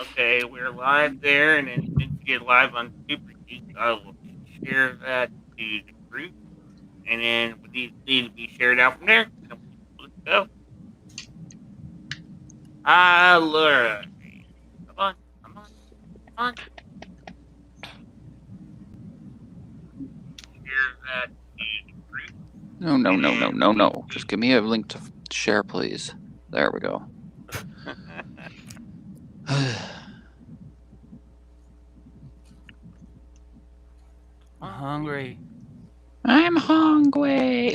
Okay, we're live there, and then since you get live on Super Geek, I will share that to the group, and then these need to be shared out from there. So let's go. Ah, Laura. Come on, come on, come on. Share that to the group, No, no, and no, no, then no, we no. Just give me a link to share, please. There we go. I'm hungry. I'm hungry.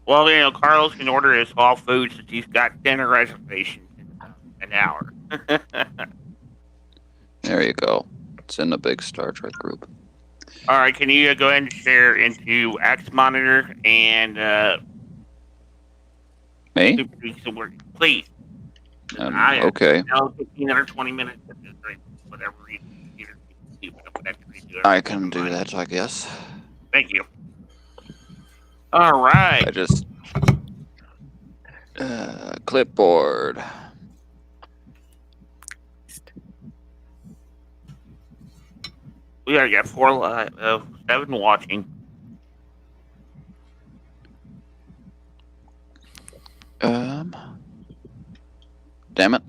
Well, Carlos can order his all food since he's got dinner reservations in about an hour. There you go. It's in the big Star Trek group. All right, can you go ahead and share into X Monitor and Me? Super Geeks and work, please? Okay. Now 15 or 20 minutes at this rate, whatever reason. I can do that, I guess. Thank you. All right. I just clipboard. We already got 4 live, 7 watching. Damn it.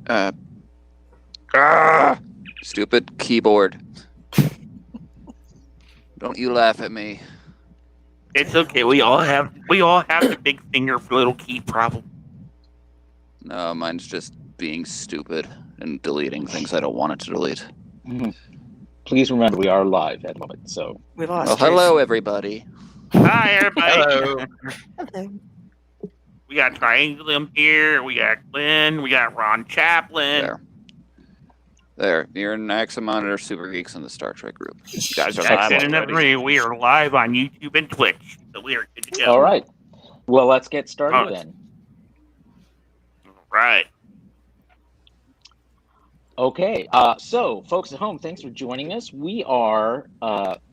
Stupid keyboard. Don't you laugh at me. It's okay. We all have the big finger for little key problem. No, mine's just being stupid and deleting things I don't want it to delete. Please remember, we are live at the moment, so. We lost. Well, hello, everybody. Hi, everybody. Hello. Hello. We got Triangulum here. We got Glenn. We got Ron Chaplin. There. You're in Axanar Super Geeks in the Star Trek group. You guys are That's live it. already. We are live on YouTube and Twitch, so we are good to go. All right. Well, let's get started then. All right. Okay. So, folks at home, thanks for joining us. We are,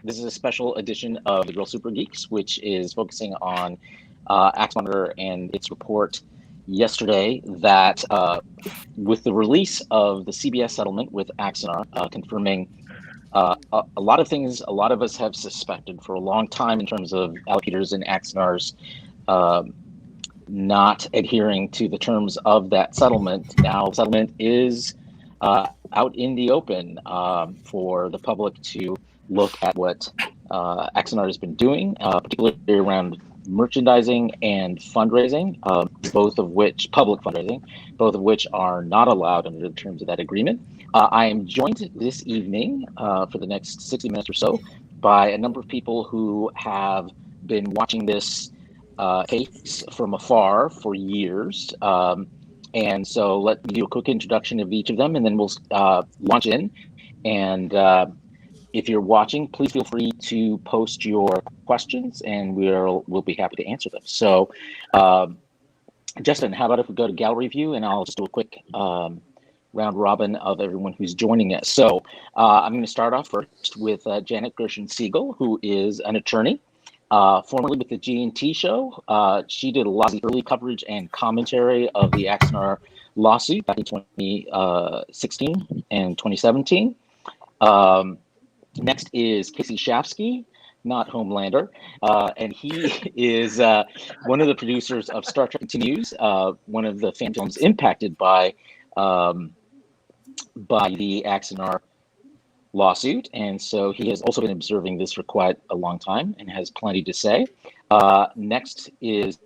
this is a special edition of the Real Super Geeks, which is focusing on Axanar and its report yesterday that with the release of the CBS settlement with Axanar, confirming a lot of things a lot of us have suspected for a long time in terms of allocators and Axanar's not adhering to the terms of that settlement. Now, the settlement is out in the open for the public to look at what Axanar has been doing, particularly around merchandising and fundraising, both of which are not allowed under the terms of that agreement. I am joined this evening for the next 60 minutes or so by a number of people who have been watching this case from afar for years. And so let me do a quick introduction of each of them, and then we'll launch in. And if you're watching, please feel free to post your questions, and we'll be happy to answer them. So, Justin, how about if we go to gallery view, and I'll just do a quick round robin of everyone who's joining us. So I'm going to start off first with Janet Gershon-Siegel, who is an attorney, formerly with the G&T show. She did a lot of the early coverage and commentary of the Axanar lawsuit back in 2016 and 2017. Next is Casey Shafsky, not Homelander, and he is one of the producers of Star Trek Continues, one of the fan films impacted by the Axanar lawsuit, and so he has also been observing this for quite a long time and has plenty to say. Next is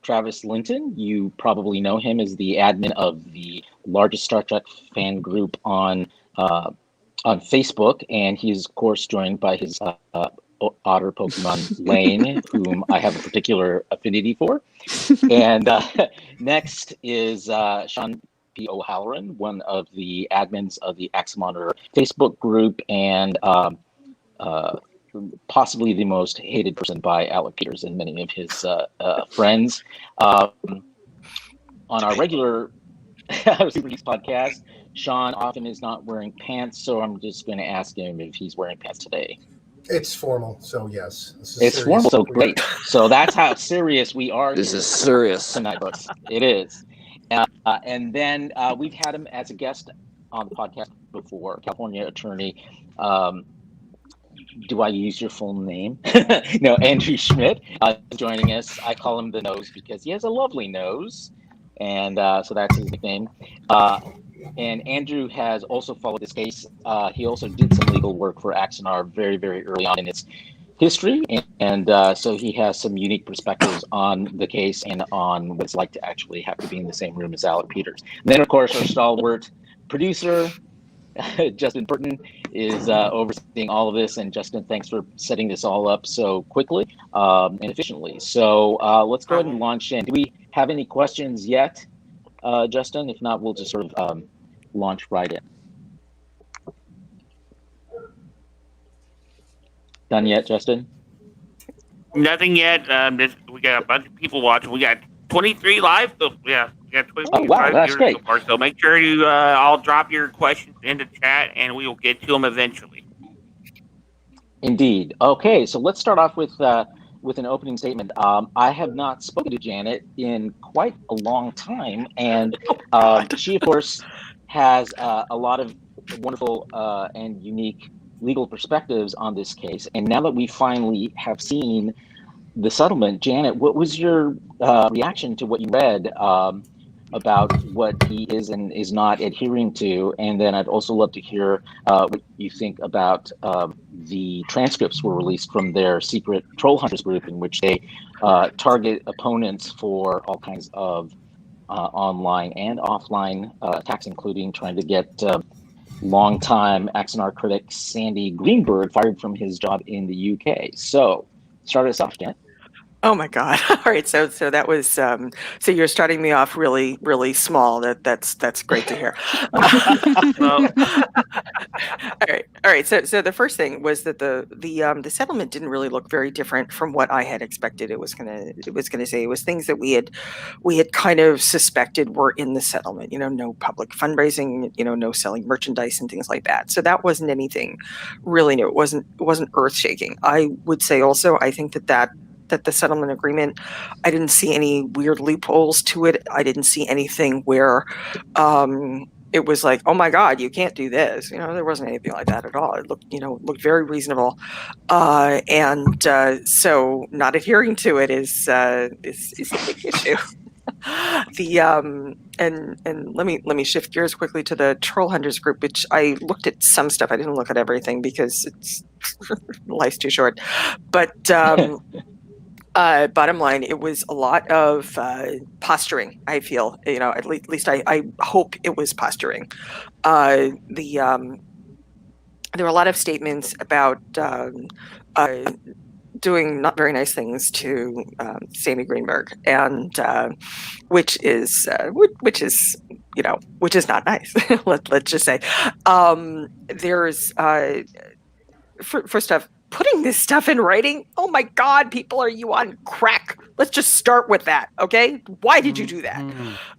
Travis Linton. You probably know him as the admin of the largest Star Trek fan group on Facebook, and he's of course joined by his otter Pokemon Lane, whom I have a particular affinity for. And next is Sean P. O'Halloran, one of the admins of the Axanar Facebook group, and possibly the most hated person by allocators and many of his friends. On our regular Super Geeks podcast, Sean often is not wearing pants, so I'm just going to ask him if he's wearing pants today. It's formal, so yes. It's formal, so great. So that's how serious we are. This is serious tonight, folks. It is. And then we've had him as a guest on the podcast before, California attorney. Do I use your full name? No, Andrew Schmidt is joining us. I call him the Nose because he has a lovely nose, and so that's his nickname. And Andrew has also followed this case. He also did some legal work for Axanar very, very early on in its history, and so he has some unique perspectives on the case and on what it's like to actually have to be in the same room as Alec Peters. And then, of course, our stalwart producer, Justin Burton, is overseeing all of this. And Justin, thanks for setting this all up so quickly and efficiently. So let's go ahead and launch in. Do we have any questions yet, Justin? If not, we'll just sort of launch right in. Done yet, Justin? Nothing yet. We got a bunch of people watching. We got 23 live. So yeah, we got 23 wow, live that's viewers great. so far. So make sure you all drop your questions into chat, and we will get to them eventually. Indeed. Okay, so let's start off with an opening statement. I have not spoken to Janet in quite a long time, and she, of course, has a lot of wonderful and unique legal perspectives on this case. And now that we finally have seen the settlement, Janet, what was your reaction to what you read about what he is and is not adhering to? And then I'd also love to hear what you think about the transcripts were released from their secret troll hunters group, in which they target opponents for all kinds of online and offline attacks, including trying to get longtime Axanar critic Sandy Greenberg fired from his job in the UK. So start us off, Janet. Oh my God! All right, so that was so you're starting me off really, really small. That's great to hear. Well, All right. So the first thing was that the settlement didn't really look very different from what I had expected it was gonna say. It was things that we had kind of suspected were in the settlement. You know, no public fundraising. You know, no selling merchandise and things like that. So that wasn't anything really new. It wasn't earth shaking. I would say also I think that the settlement agreement, I didn't see any weird loopholes to it. I didn't see anything where it was like, oh my God, you can't do this. You know, there wasn't anything like that at all. It looked very reasonable. And so not adhering to it is a big issue. And let me shift gears quickly to the Troll Hunters group, which I looked at some stuff. I didn't look at everything because it's life's too short. But bottom line, it was a lot of posturing. I feel, you know, at least I hope it was posturing. There were a lot of statements about doing not very nice things to Sammy Greenberg, and which is not nice. Let's just say there's first off, putting this stuff in writing. Oh my God, people, are you on crack? Let's just start with that, okay? Why did you do that?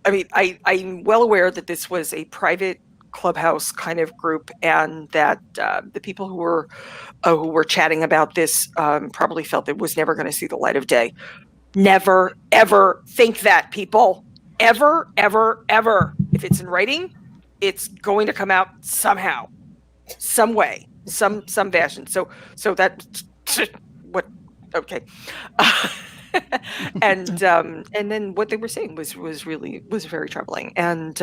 I mean, I'm well aware that this was a private Clubhouse kind of group, and that the people who were chatting about this probably felt it was never going to see the light of day. Never, ever think that, people. Ever, ever, ever. If it's in writing, it's going to come out somehow, some way. Some fashion. So that what okay. And then what they were saying was very troubling, and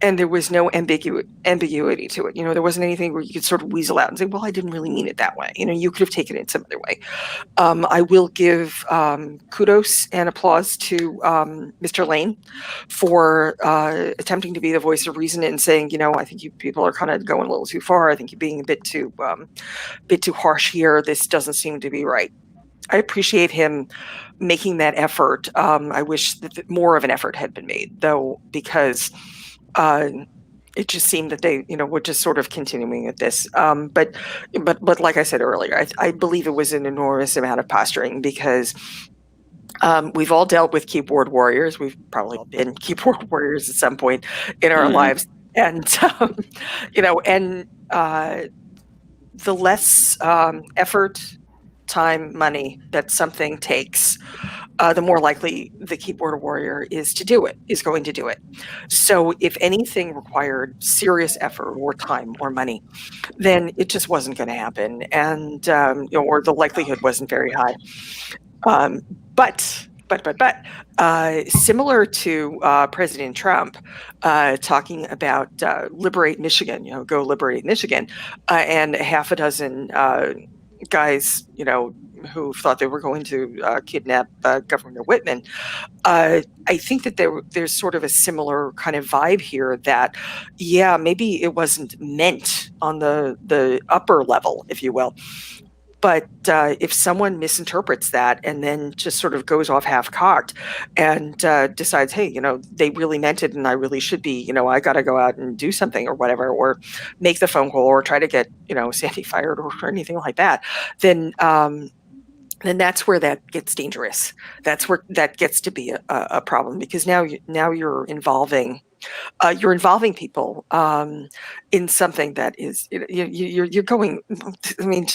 there was no ambiguity to it. You know, there wasn't anything where you could sort of weasel out and say, well, I didn't really mean it that way. You know, you could have taken it some other way. I will give kudos and applause to Mr. Lane for attempting to be the voice of reason and saying, you know, I think you people are kind of going a little too far. I think you're being a bit too harsh here. This doesn't seem to be right. I appreciate him making that effort. I wish that more of an effort had been made, though, because it just seemed that they, you know, were just sort of continuing at this. But like I said earlier, I believe it was an enormous amount of posturing, because we've all dealt with keyboard warriors. We've probably all been keyboard warriors at some point in our lives, and you know, and the less effort, time, money that something takes, the more likely the keyboard warrior is going to do it. So if anything required serious effort or time or money, then it just wasn't going to happen, and or the likelihood wasn't very high. Um, but similar to President Trump talking about liberate Michigan, go liberate Michigan, and half a dozen guys, who thought they were going to kidnap Governor Whitman. I think that there's sort of a similar kind of vibe here that, yeah, maybe it wasn't meant on the upper level, if you will. But if someone misinterprets that and then just sort of goes off half-cocked and decides, hey, they really meant it and I really should be, I got to go out and do something or whatever, or make the phone call or try to get, Sandy fired or anything like that, then that's where that gets dangerous. That's where that gets to be a problem, because now you're involving people in something that is, you're going. I mean,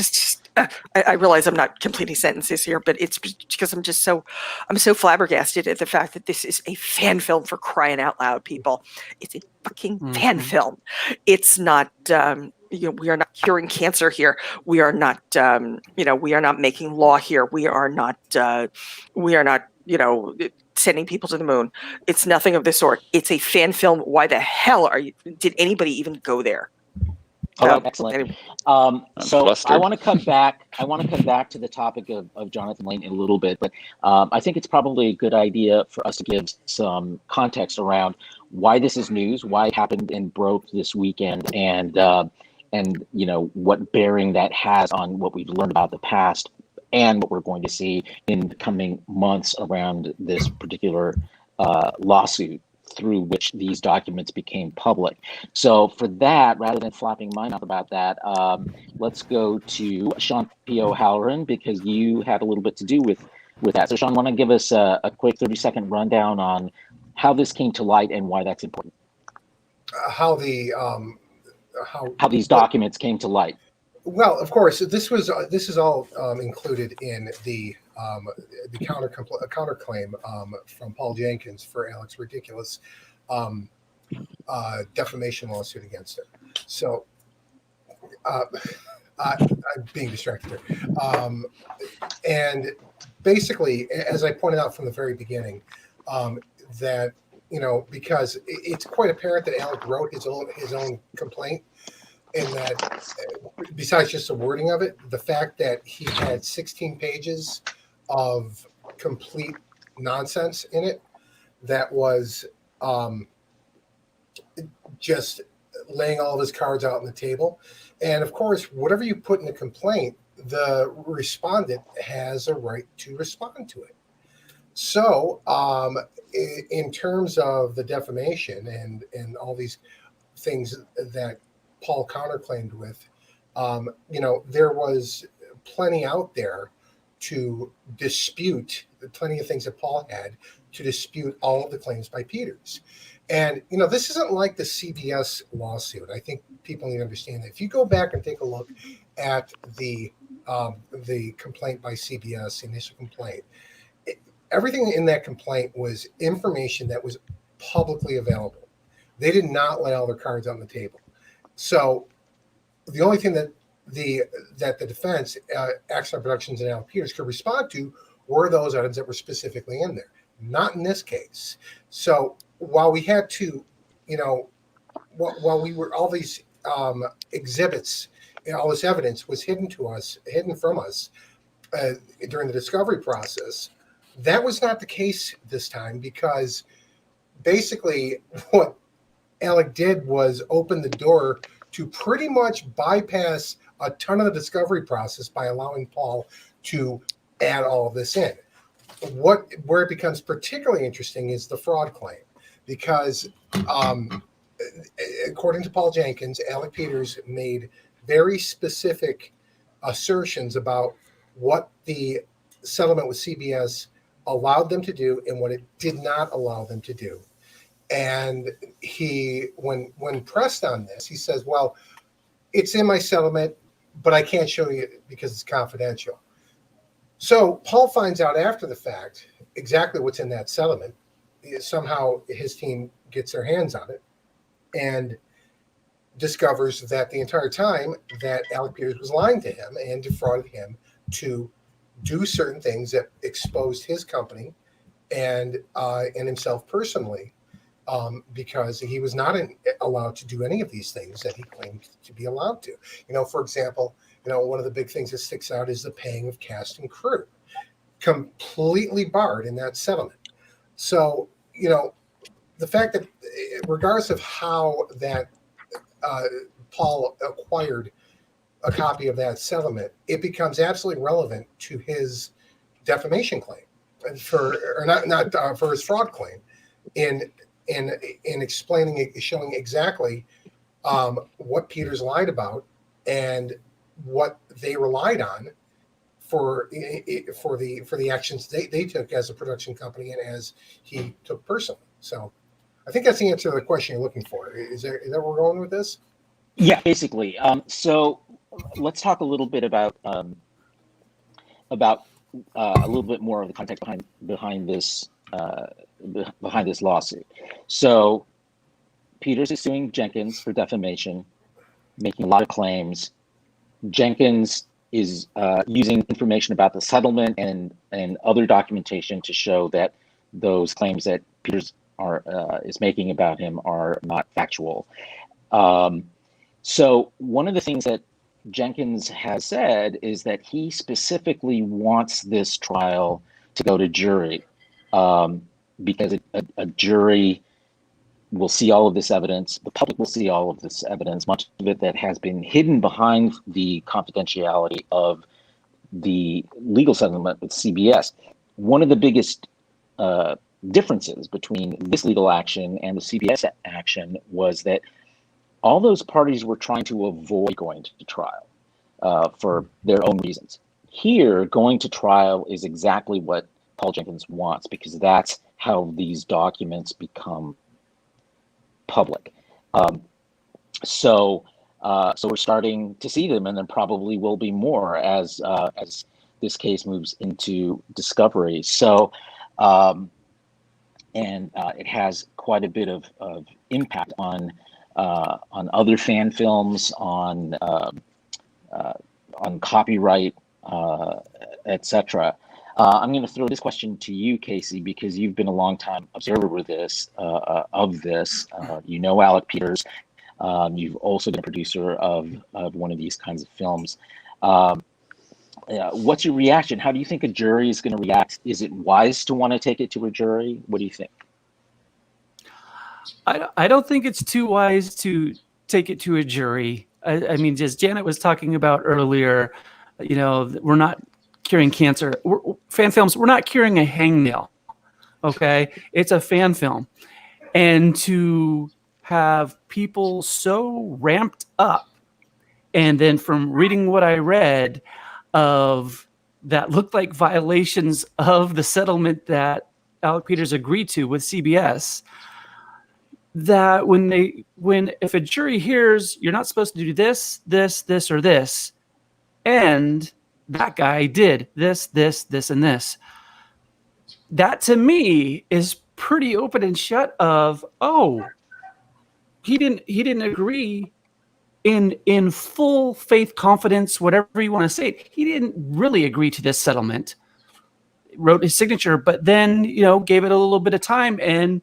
I realize I'm not completing sentences here, but it's because I'm so flabbergasted at the fact that this is a fan film, for crying out loud, people. It's a fucking fan film. It's not. We are not curing cancer here. We are not. We are not making law here. We are not. Sending people to the moon. It's nothing of the sort. It's a fan film. Why the hell did anybody even go there? Excellent. Anyway. So I want to come back. I want to come back to the topic of Jonathan Lane in a little bit, but I think it's probably a good idea for us to give some context around why this is news, why it happened and broke this weekend, and what bearing that has on what we've learned about the past and what we're going to see in the coming months around this particular lawsuit through which these documents became public. So for that, rather than flapping my mouth about that, let's go to Sean P. O'Halloran, because you had a little bit to do with that. So Sean, want to give us a quick 30-second rundown on how this came to light and why that's important? How these documents came to light. Well, of course, this is all included in the counterclaim from Paul Jenkins for Alex Ridiculous defamation lawsuit against him. So I'm being distracted here. And basically, as I pointed out from the very beginning, that because it's quite apparent that Alec wrote his own complaint. And that, besides just the wording of it, the fact that he had 16 pages of complete nonsense in it, that was just laying all of his cards out on the table. And of course, whatever you put in a complaint, the respondent has a right to respond to it. So in terms of the defamation and all these things that Paul counterclaimed with, there was plenty out there to dispute, plenty of things that Paul had to dispute all of the claims by Peters. And, this isn't like the CBS lawsuit. I think people need to understand that. If you go back and take a look at the complaint by CBS, the initial complaint, everything in that complaint was information that was publicly available. They did not lay all their cards on the table. So the only thing that the defense, Axanar Productions and Al Peters, could respond to were those items that were specifically in there. Not in this case. So while we had to, while we were, all these exhibits and all this evidence was hidden from us during the discovery process, that was not the case this time, because basically what Alec did was open the door to pretty much bypass a ton of the discovery process by allowing Paul to add all of this in. Where it becomes particularly interesting is the fraud claim, because according to Paul Jenkins, Alec Peters made very specific assertions about what the settlement with CBS allowed them to do and what it did not allow them to do. And he, when pressed on this, he says, well, it's in my settlement, but I can't show you because it's confidential. So Paul finds out after the fact exactly what's in that settlement. Somehow his team gets their hands on it and discovers that the entire time that Alec Peters was lying to him and defrauded him to do certain things that exposed his company and himself personally, because he was not allowed to do any of these things that he claimed to be allowed to. For example, one of the big things that sticks out is the paying of cast and crew, completely barred in that settlement. So, the fact that regardless of how that Paul acquired a copy of that settlement, it becomes absolutely relevant to his defamation claim for his fraud claim in explaining, showing exactly what Peters lied about and what they relied on for the actions they took as a production company and as he took personally. So I think that's the answer to the question you're looking for. Is that where we're going with this? Yeah, basically. So let's talk a little bit about a little bit more of the context behind this lawsuit. So Peters is suing Jenkins for defamation, making a lot of claims. Jenkins is using information about the settlement and other documentation to show that those claims that Peters is making about him are not factual. So one of the things that Jenkins has said is that he specifically wants this trial to go to jury, because a jury will see all of this evidence. The public will see all of this evidence, much of it that has been hidden behind the confidentiality of the legal settlement with CBS. One of the biggest differences between this legal action and the CBS action was that all those parties were trying to avoid going to trial for their own reasons. Here, going to trial is exactly what Paul Jenkins wants, because that's how these documents become public. So we're starting to see them, and then probably will be more as this case moves into discovery. So, it has quite a bit of impact on other fan films, on copyright, etc. I'm going to throw this question to you, Casey, because you've been a long-time observer with this. Alec Peters. You've also been a producer of one of these kinds of films. What's your reaction? How do you think a jury is going to react? Is it wise to want to take it to a jury? What do you think? I don't think it's too wise to take it to a jury. I mean, as Janet was talking about earlier, we're not curing cancer. Fan films, we're not curing a hangnail. Okay, it's a fan film, and to have people so ramped up, and then from reading what I read of that looked like violations of the settlement that Alec Peters agreed to with CBS, that if a jury hears you're not supposed to do this, or this, and that guy did this, and this, that to me is pretty open and shut of, he didn't agree in full faith, confidence, whatever you want to say. He didn't really agree to this settlement, wrote his signature, but then, gave it a little bit of time and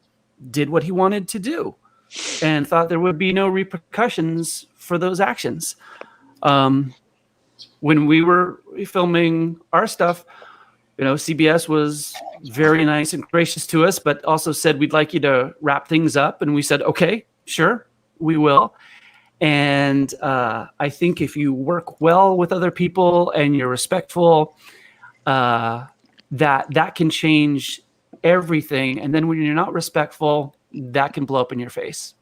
did what he wanted to do and thought there would be no repercussions for those actions. When we were filming our stuff, CBS was very nice and gracious to us, but also said, we'd like you to wrap things up. And we said, okay, sure, we will. And I think if you work well with other people and you're respectful, that can change everything. And then when you're not respectful, that can blow up in your face.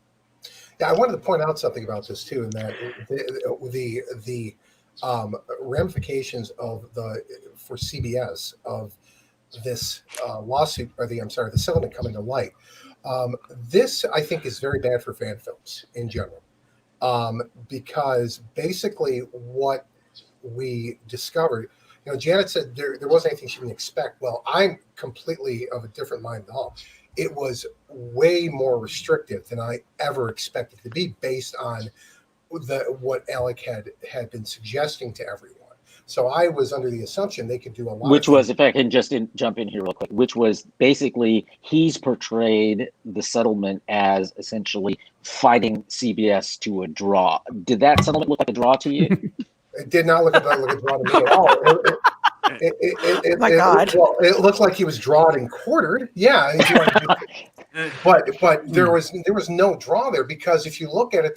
Yeah, I wanted to point out something about this too, and that the ramifications for CBS of this lawsuit, or the settlement coming to light. This, I think, is very bad for fan films in general, because basically what we discovered, Janet said there wasn't anything she didn't expect. Well, I'm completely of a different mind at all. It was way more restrictive than I ever expected to be, based on what Alec had been suggesting to everyone. So I was under the assumption they could do a lot. Which was, if I can just jump in here real quick, which was basically he's portrayed the settlement as essentially fighting CBS to a draw. Did that settlement look like a draw to you? It did not look like a draw to me at all. My God. It looked like he was drawed and quartered. Yeah, but there was no draw there, because if you look at it,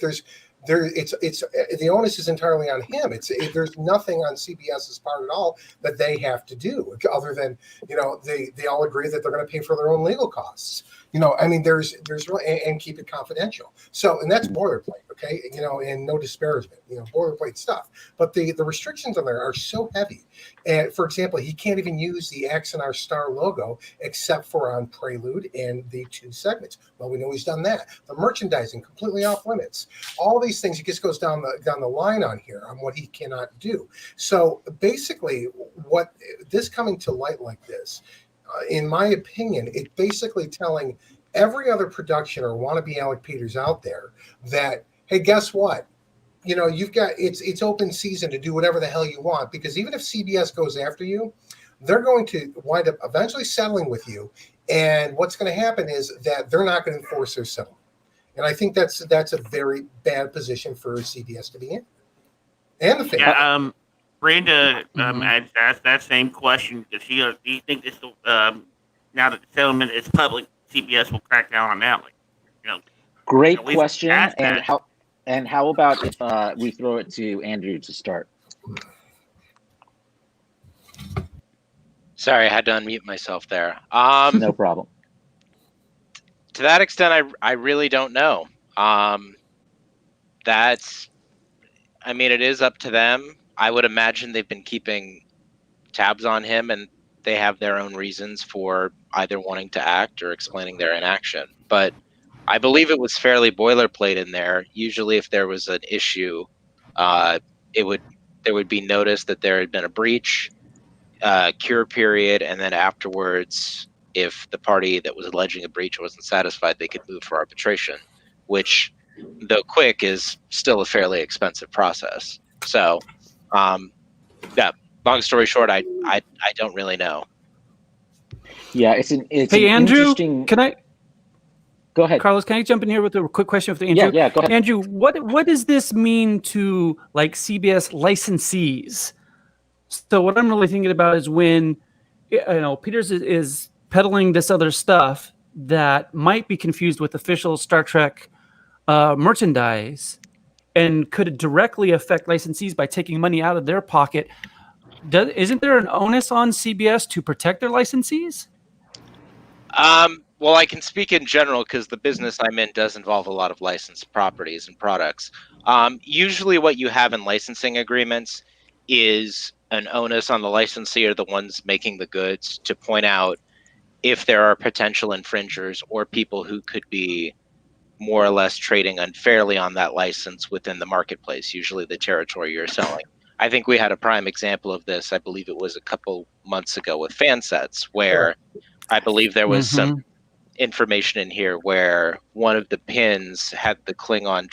it's the onus is entirely on him. There's nothing on CBS's part at all that they have to do, other than they all agree that they're going to pay for their own legal costs. There's really, and keep it confidential. So, and that's boilerplate, okay? And no disparagement, boilerplate stuff. But the restrictions on there are so heavy. And for example, he can't even use the Axanar Star logo except for on Prelude and the 2 segments. Well, we know he's done that. The merchandising completely off limits. All these things, it just goes down the line on here on what he cannot do. So basically, what this coming to light like this, in my opinion, it's basically telling every other production or wannabe Alec Peters out there that, hey, guess what? You've got it's open season to do whatever the hell you want, because even if CBS goes after you, they're going to wind up eventually settling with you. And what's going to happen is that they're not going to enforce their settlement. And I think that's a very bad position for CBS to be in. And the fans. Yeah, Brenda asked that same question, because do you think this will, now that the settlement is public, CBS will crack down on that? Great question. And how about if we throw it to Andrew to start? Sorry, I had to unmute myself there. No problem. To that extent, I really don't know. It is up to them. I would imagine they've been keeping tabs on him, and they have their own reasons for either wanting to act or explaining their inaction. But I believe it was fairly boilerplate in there. Usually, if there was an issue, there would be notice that there had been a breach, cure period, and then afterwards, if the party that was alleging a breach wasn't satisfied, they could move for arbitration, which, though quick, is still a fairly expensive process. So, long story short, I don't really know. Yeah, it's hey, Andrew, interesting. Can I? Go ahead, Carlos. Can I jump in here with a quick question for Andrew? Yeah, go ahead. Andrew, what does this mean to CBS licensees? So what I'm really thinking about is when Peters is peddling this other stuff that might be confused with official Star Trek merchandise, and could directly affect licensees by taking money out of their pocket. Isn't there an onus on CBS to protect their licensees? Well, I can speak in general because the business I'm in does involve a lot of licensed properties and products. Usually what you have in licensing agreements is an onus on the licensee or the ones making the goods to point out if there are potential infringers or people who could be more or less trading unfairly on that license within the marketplace, usually the territory you're selling. I think we had a prime example of this. I believe it was a couple months ago with Fansets, where I believe there was some information in here where one of the pins had the Klingon,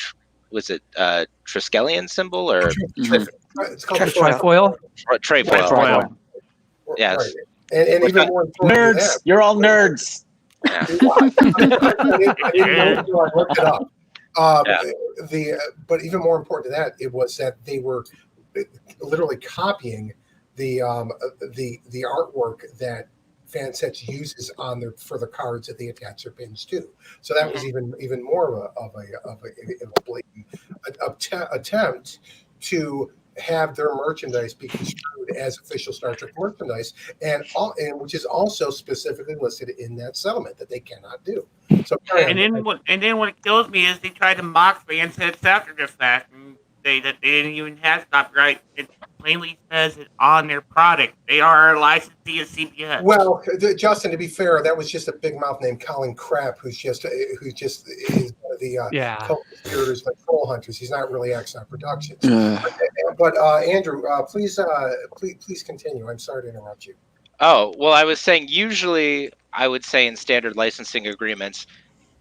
was it Triskelion symbol or it's called Trifoil? Trefoil. Yes. And even more important, nerds. You're all nerds. I looked it up. But even more important to that, it was that they were literally copying the artwork that Fansets uses for the cards that they attach their pins to. So that was even more of a blatant attempt to have their merchandise be construed as official Star Trek merchandise, and which is also specifically listed in that settlement that they cannot do. So, and then what kills me is they tried to mock Fansets after the fact and say that they didn't even have copyright. It plainly says it on their product. They are a licensee of CBS. Well, Justin, to be fair, that was just a big mouth named Colin Krapp, who's just is the co-conspirators, like Troll Hunters. He's not really Axanar Productions. But Andrew, please continue. I'm sorry to interrupt you. Oh, well, I was saying usually I would say in standard licensing agreements,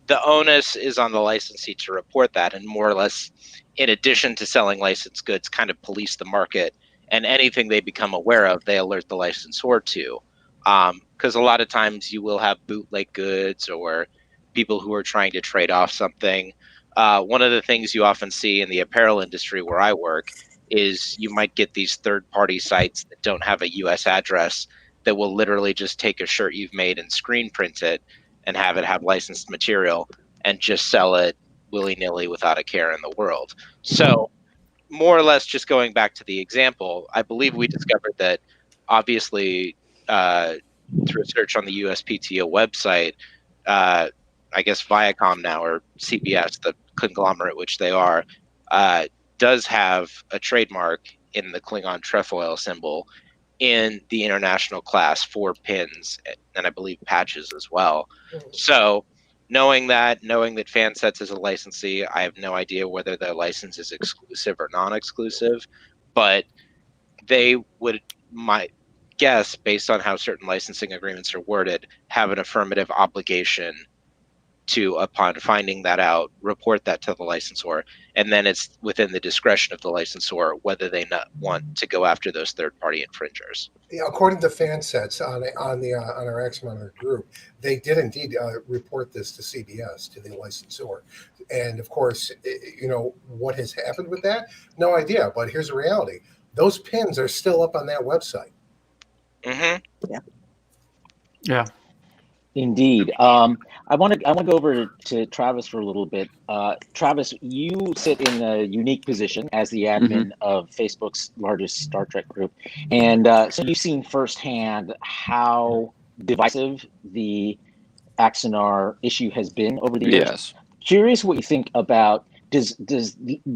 the onus is on the licensee to report that and more or less, in addition to selling licensed goods, kind of police the market, and anything they become aware of, they alert the licensor to. Because a lot of times you will have bootleg goods or people who are trying to trade off something. One of the things you often see in the apparel industry where I work is you might get these third-party sites that don't have a US address that will literally just take a shirt you've made and screen print it and have it have licensed material and just sell it willy-nilly without a care in the world. So more or less just going back to the example, I believe we discovered that obviously through a search on the USPTO website, I guess Viacom now, or CBS, the conglomerate which they are, does have a trademark in the Klingon trefoil symbol in the international class for pins and I believe patches as well. So knowing that Fansets is a licensee, I have no idea whether their license is exclusive or non-exclusive, but they would, my guess, based on how certain licensing agreements are worded, have an affirmative obligation to, upon finding that out, report that to the licensor, and then it's within the discretion of the licensor whether they not want to go after those third-party infringers. Yeah, according to Fansets on our Axanar group, they did indeed report this to CBS, to the licensor, and of course, what has happened with that? No idea. But here's the reality: those pins are still up on that website. Mm-hmm. Yeah. Indeed. I want to go over to Travis for a little bit. Travis, you sit in a unique position as the admin of Facebook's largest Star Trek group, and so you've seen firsthand how divisive the Axanar issue has been over the years. Yes. Curious what you think about. Do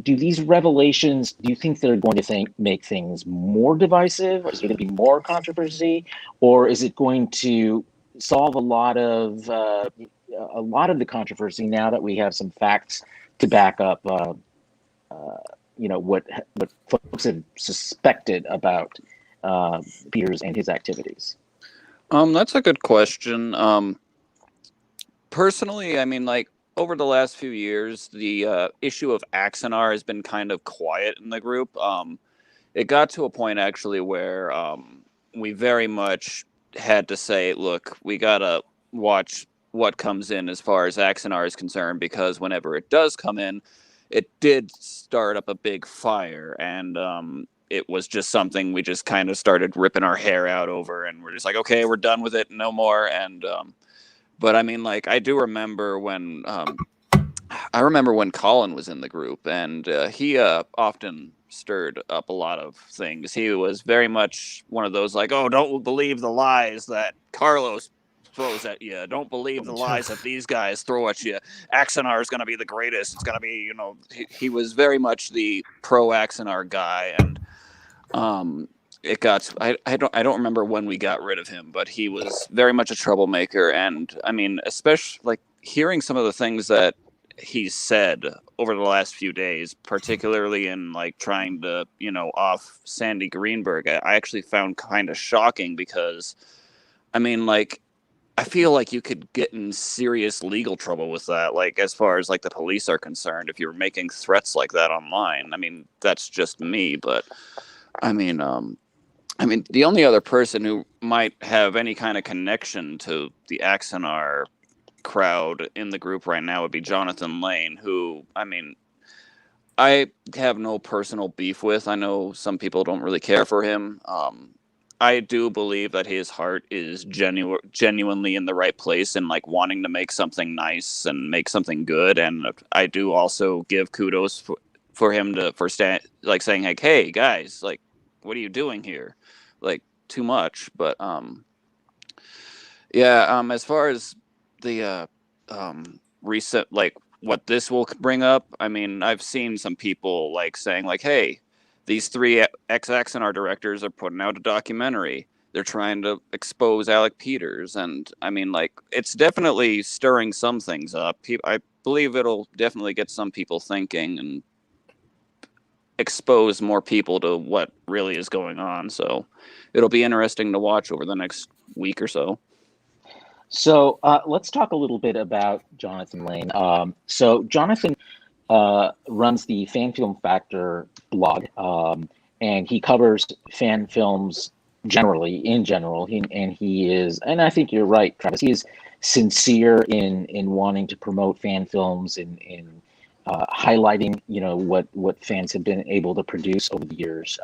these revelations? Do you think they're going to make things more divisive? Is there going to be more controversy, or is it going to solve a lot of the controversy now that we have some facts to back up what folks have suspected about Peters and his activities? That's a good question. Personally, I mean, like, over the last few years, the issue of Axanar has been kind of quiet in the group. It got to a point actually where we very much had to say, look, we gotta watch what comes in as far as Axanar is concerned, because whenever it does come in, it did start up a big fire, and it was just something we just kind of started ripping our hair out over, and we're just like, okay, we're done with it, no more. And but I mean, like, I do remember when Colin was in the group, and he often stirred up a lot of things. He was very much one of those, like, oh, don't believe the lies that Carlos throws at you. Don't believe the lies that these guys throw at you. Axanar is going to be the greatest. It's going to be, he was very much the pro Axanar guy. And it got, I don't remember when we got rid of him, but he was very much a troublemaker. And I mean, especially like hearing some of the things that he's said over the last few days, particularly in like trying to, off Sandy Greenberg, I actually found kind of shocking, because I mean, like, I feel like you could get in serious legal trouble with that. Like, as far as like the police are concerned, if you're making threats like that online. I mean, that's just me, but I mean, the only other person who might have any kind of connection to the Axanar crowd in the group right now would be Jonathan Lane, who, I mean, I have no personal beef with. I know some people don't really care for him. I do believe that his heart is genuinely in the right place and like wanting to make something nice and make something good. And I do also give kudos for him for saying like, hey guys, like, what are you doing here? Like, too much. But as far as the recent, like, what this will bring up, I mean, I've seen some people like saying like, hey, these three ex-Axanar directors are putting out a documentary. They're trying to expose Alec Peters. And I mean, like, it's definitely stirring some things up. I believe it'll definitely get some people thinking. expose more people to what really is going on. So it'll be interesting to watch over the next week or so. So let's talk a little bit about Jonathan Lane. So Jonathan runs the Fan Film Factor blog, and he covers fan films generally, in general. He is, and I think you're right, Travis. He is sincere in wanting to promote fan films, in highlighting, what fans have been able to produce over the years,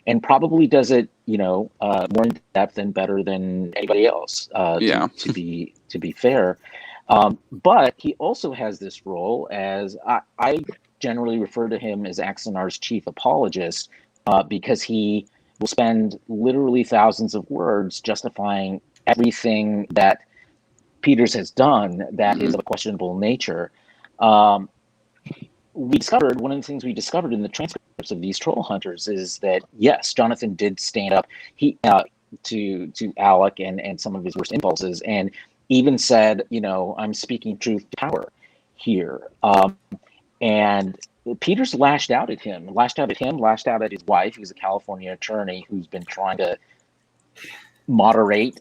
and probably does it, more in depth and better than anybody else. Yeah. To be fair. But he also has this role as I generally refer to him as Axanar's chief apologist, because he will spend literally thousands of words justifying everything that Peters has done that is of a questionable nature. One of the things we discovered in the transcripts of these troll hunters is that, yes, Jonathan did stand up to Alec and some of his worst impulses, and even said, I'm speaking truth to power here. And Peters lashed out at him, lashed out at his wife, who's a California attorney who's been trying to moderate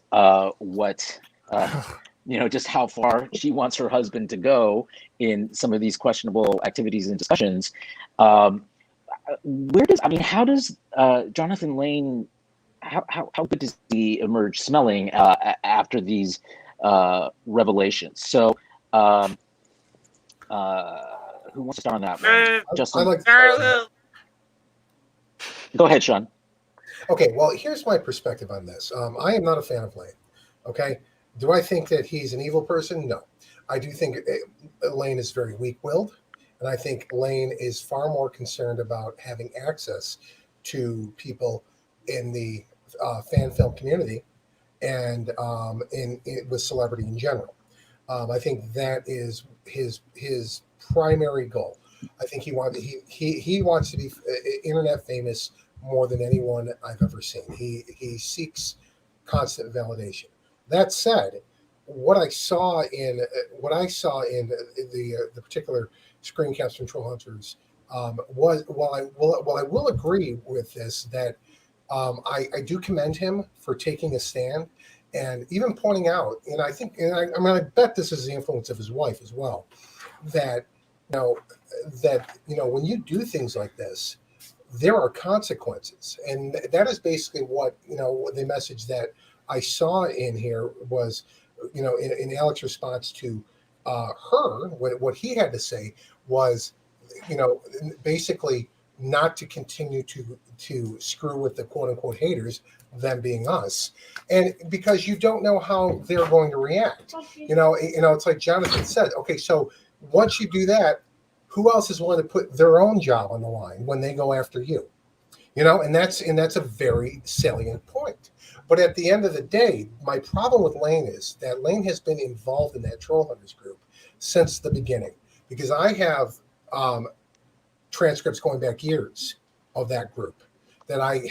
just how far she wants her husband to go in some of these questionable activities and discussions. How does Jonathan Lane, how good does he emerge smelling after these revelations? So, who wants to start on that one? Justin? I'd like to start on that. Go ahead, Sean. Okay, well, here's my perspective on this. I am not a fan of Lane. Okay, do I think that he's an evil person? No. I do think Lane is very weak-willed, and I think Lane is far more concerned about having access to people in the fan film community and with celebrity in general. I think that is his primary goal. I think he wants to be internet famous more than anyone I've ever seen. He seeks constant validation. That said, what I saw in the particular screen caps from Troll Hunters was, while I will agree with this, that I do commend him for taking a stand and even pointing out, and I think, and I bet this is the influence of his wife as well, that when you do things like this, there are consequences, and that is basically what the message that I saw in here was, in Alex's response to her, what he had to say was, basically not to continue to screw with the quote unquote haters, them being us, and because you don't know how they're going to react. It's like Jonathan said. Okay, so once you do that, who else is willing to put their own job on the line when they go after you? And that's a very salient point. But at the end of the day, my problem with Lane is that Lane has been involved in that Troll Hunters group since the beginning, because I have transcripts going back years of that group that I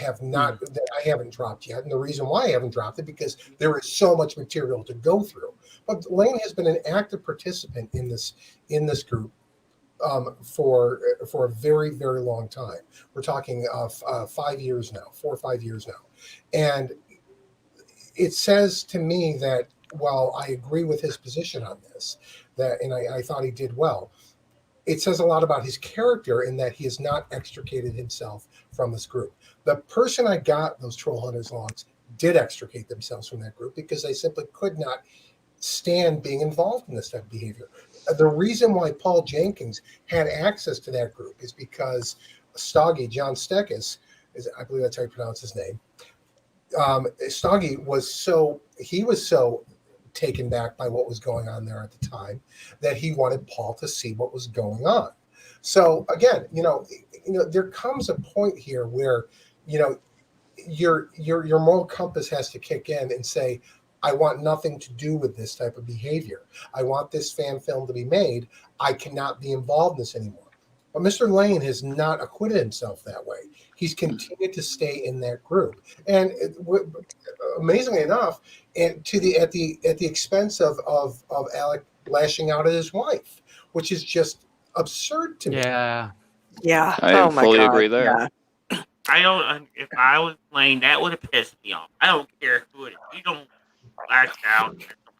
haven't dropped yet. And the reason why I haven't dropped it, because there is so much material to go through. But Lane has been an active participant in this group for a very, very long time. We're talking 5 years now, 4 or 5 years now. And it says to me that while I agree with his position on this, and I thought he did well, it says a lot about his character in that he has not extricated himself from this group. The person I got those Troll Hunters logs did extricate themselves from that group because they simply could not stand being involved in this type of behavior. The reason why Paul Jenkins had access to that group is because John Stekis, I believe that's how you pronounce his name. Stoggy was so taken back by what was going on there at the time that he wanted Paul to see what was going on. So again, there comes a point here where your moral compass has to kick in and say, I want nothing to do with this type of behavior. I want this fan film to be made. I cannot be involved in this anymore. But Mr. Lane has not acquitted himself that way. He's continued to stay in that group, and amazingly enough, and at the expense of Alec lashing out at his wife, which is just absurd to me. Yeah. Yeah. I Oh my fully God. agree there. Yeah. I don't. If I was playing, that would have pissed me off. I don't care who it is. You don't lash out.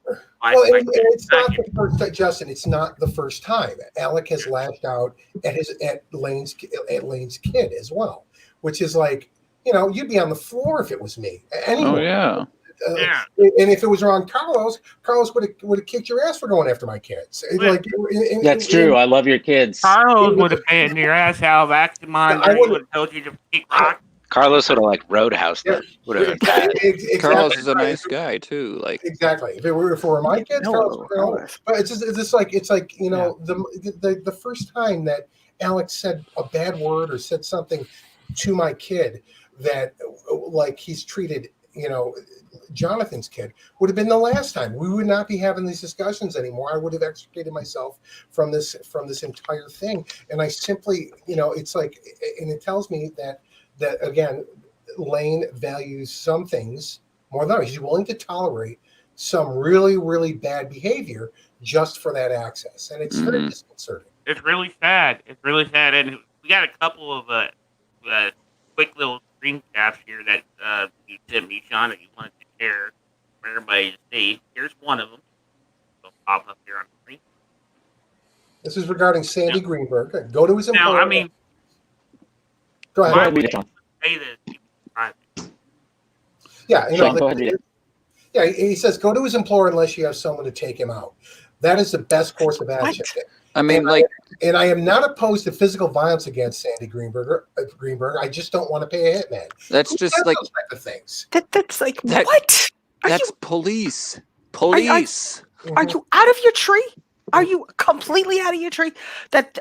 Well, and Like that. it's not the first, Justin. It's not the first time. Alec has lashed out at Lane's kid as well, which is like, you'd be on the floor if it was me. Anyone. Oh yeah. Yeah. And if it was around Carlos would have kicked your ass for going after my kids. Like, That's true. I love your kids. Carlos would have been your ass out of Axanar. I He would have told you to kick rock. Carlos would have like roadhouse them. Would have been bad. Exactly. Carlos is a nice guy too. Like Exactly. If it were my kids, Carlos would have been. But it's just like the first time that Alex said a bad word or said something to my kid that like he's treated, Jonathan's kid, would have been the last time. We would not be having these discussions anymore. I would have extricated myself from this entire thing. And I simply, it's like, and it tells me that again, Lane values some things more than others. He's willing to tolerate some really, really bad behavior just for that access. And it's very disconcerting. It's really sad. It's really sad. And we got a couple of quick little screen caps here that you sent me, Sean, that you wanted to share for everybody to see. Here's one of them. It'll pop up here on the screen. This is regarding Sandy Greenberg. Go to his employer. Now, I mean, go why ahead. would you say this? Yeah, Sean, go ahead. Yeah, he says go to his employer unless you have someone to take him out. That is the best course of action. I mean, and I am not opposed to physical violence against Sandy Greenberg. I just don't want to pay a hitman. That's just like those type of things. That's like what? That's police. Police. Are you out of your tree? Are you completely out of your tree? That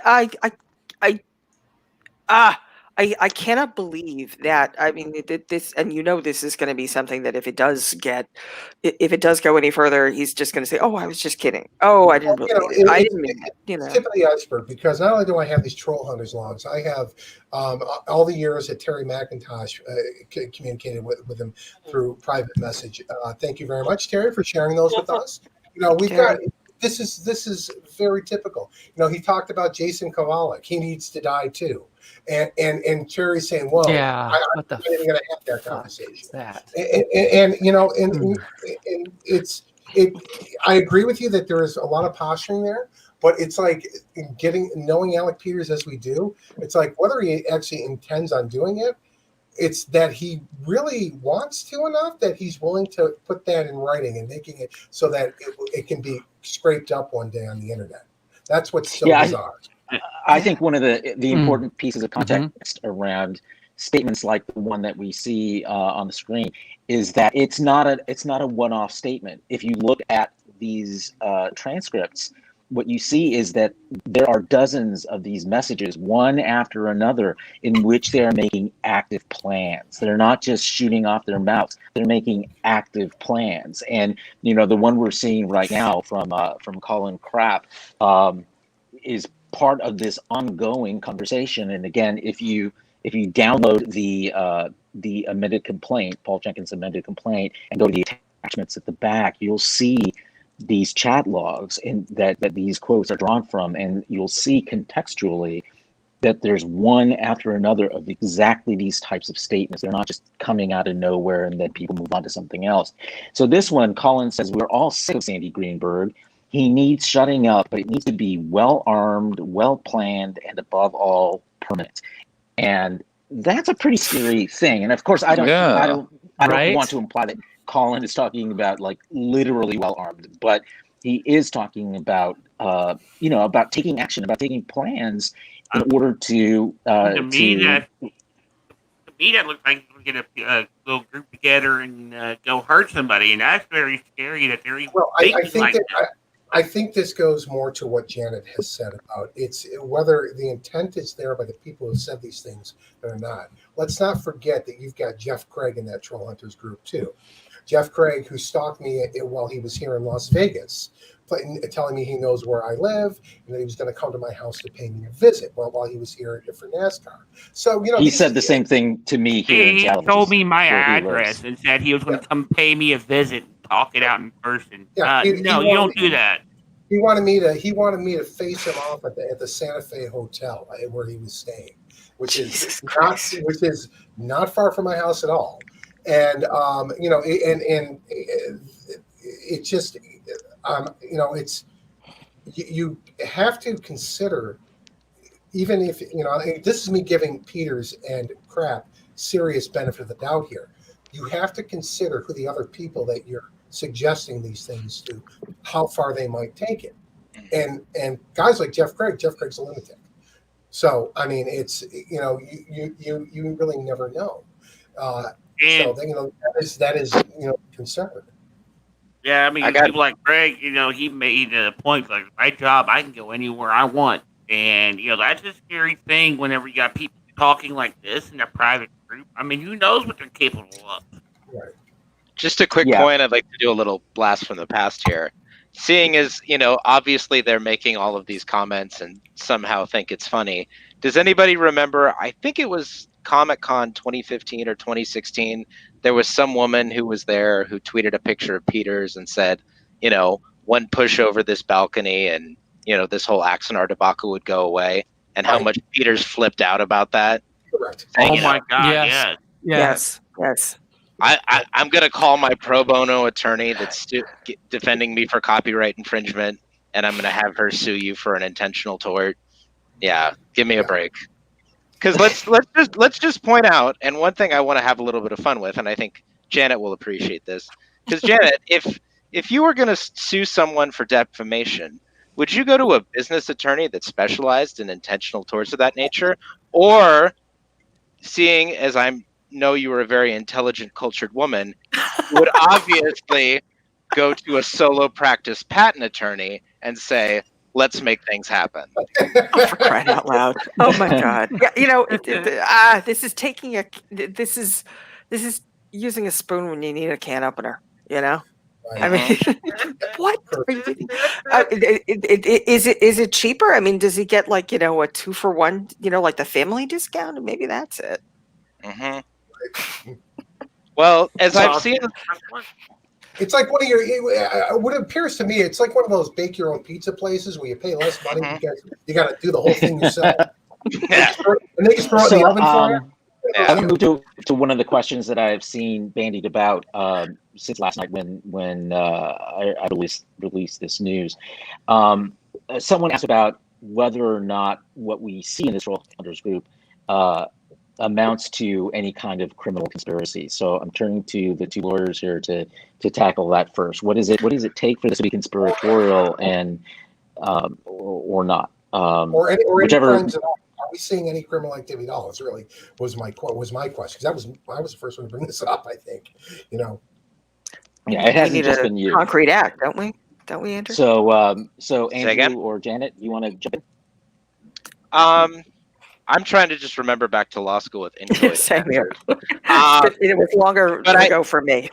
I cannot believe that. I mean, this, and this is going to be something that if it does go any further, he's just going to say, "Oh, I was just kidding. Oh, I didn't really mean it. I didn't mean it." It's tip of the iceberg, because not only do I have these troll hunters logs, I have all the years that Terry McIntosh communicated with him through private message. Thank you very much, Terry, for sharing those with us. We've got. This is very typical. He talked about Jason Kovalik. He needs to die too. And Terry's saying, "Well, yeah, I'm not even going to have that conversation." That? And it's I agree with you that there is a lot of posturing there, but it's like knowing Alec Peters as we do. It's like whether he actually intends on doing it, it's that he really wants to enough that he's willing to put that in writing and making it so that it can be scraped up one day on the internet. That's what's so bizarre. I think one of the important pieces of context around statements like the one that we see on the screen is that it's not a one-off statement. If you look at these transcripts, what you see is that there are dozens of these messages, one after another, in which they are making active plans. They're not just shooting off their mouths; they're making active plans. And the one we're seeing right now from Colin Krapp is part of this ongoing conversation. And again, if you download the amended complaint, Paul Jenkins' amended complaint, and go to the attachments at the back, you'll see these chat logs and that these quotes are drawn from, and you'll see contextually that there's one after another of exactly these types of statements. They're not just coming out of nowhere and then people move on to something else. So this one, Colin says, "We're all sick of Sandy Greenberg. He needs shutting up, but it needs to be well-armed, well-planned, and above all, permanent." And that's a pretty scary thing. And of course, I don't want to imply that Colin is talking about like literally well-armed, but he is talking about about taking action, about taking plans in order to me that looks like we're gonna get a little group together and go hurt somebody, and that's very scary. That they're even I think this goes more to what Janet has said about it's whether the intent is there by the people who said these things or not. Let's not forget that you've got Jeff Craig in that Troll Hunters group too. Jeff Craig, who stalked me while he was here in Las Vegas, telling me he knows where I live and that he was going to come to my house to pay me a visit while he was here for NASCAR. So he said the same thing to me here in Dallas. He told me my address and said he was going to come pay me a visit and talk it out in person. Yeah, no, you don't do that. He wanted me to face him off at the Santa Fe Hotel where he was staying, which Jesus is not Christ. which is not far from my house at all. And it just it's you have to consider, even if this is me giving Peters and Crap serious benefit of the doubt here. You have to consider who the other people that you're suggesting these things to, how far they might take it, and guys like Jeff Craig's a lunatic. So I mean, it's you really never know. And That is concern. yeah, I mean, I got people like Greg, he made a point like my job, I can go anywhere I want, and that's a scary thing whenever you got people talking like this in a private group. I mean, who knows what they're capable of? Right. just a quick Yeah. point. I'd like to do a little blast from the past here. Seeing as, obviously they're making all of these comments and somehow think it's funny. Does anybody remember, I think it was Comic-Con 2015 or 2016, there was some woman who was there who tweeted a picture of Peters and said, one push over this balcony and, this whole Axanar debacle would go away, and how Right. much Peters flipped out about that. Correct. Saying, Oh my God, Yes. yes. Yeah. Yes. I'm going to call my pro bono attorney that's defending me for copyright infringement, and I'm going to have her sue you for an intentional tort. Yeah, give me a break. Because let's just point out, and one thing I want to have a little bit of fun with, and I think Janet will appreciate this. Because Janet, if you were going to sue someone for defamation, would you go to a business attorney that specialized in intentional torts of that nature, or seeing as I know you were a very intelligent, cultured woman, you would obviously go to a solo practice patent attorney and say, let's make things happen. Oh, for crying out loud! Oh my God! Yeah, this is taking this is using a spoon when you need a can opener. I mean, what? Are you kidding? Is it cheaper? I mean, does he get like a 2-for-1? Like the family discount? Maybe that's it. Mm-hmm. Well, as I've seen, it's like one of your. What appears to me, it's like one of those bake your own pizza places where you pay less money because you got to do the whole thing yourself. Yeah. And they just throw it in the oven for you. Yeah. I'm going to move to one of the questions that I've seen bandied about since last night when I released this news. Someone asked about whether or not what we see in this Roll Hunters group amounts to any kind of criminal conspiracy. So I'm turning to the two lawyers here to tackle that first. What does it take for this to be conspiratorial and or not? Or any whichever. crimes at all. Are we seeing any criminal activity at all? It's really was my question, because I was the first one to bring this up. I think Yeah, it hasn't we need just a been you. concrete act, don't we? Don't we, Andrew? So Say again? Andrew or Janet, you want to jump in? I'm trying to just remember back to law school with inchoate. Same here. Uh, It was longer but ago for me.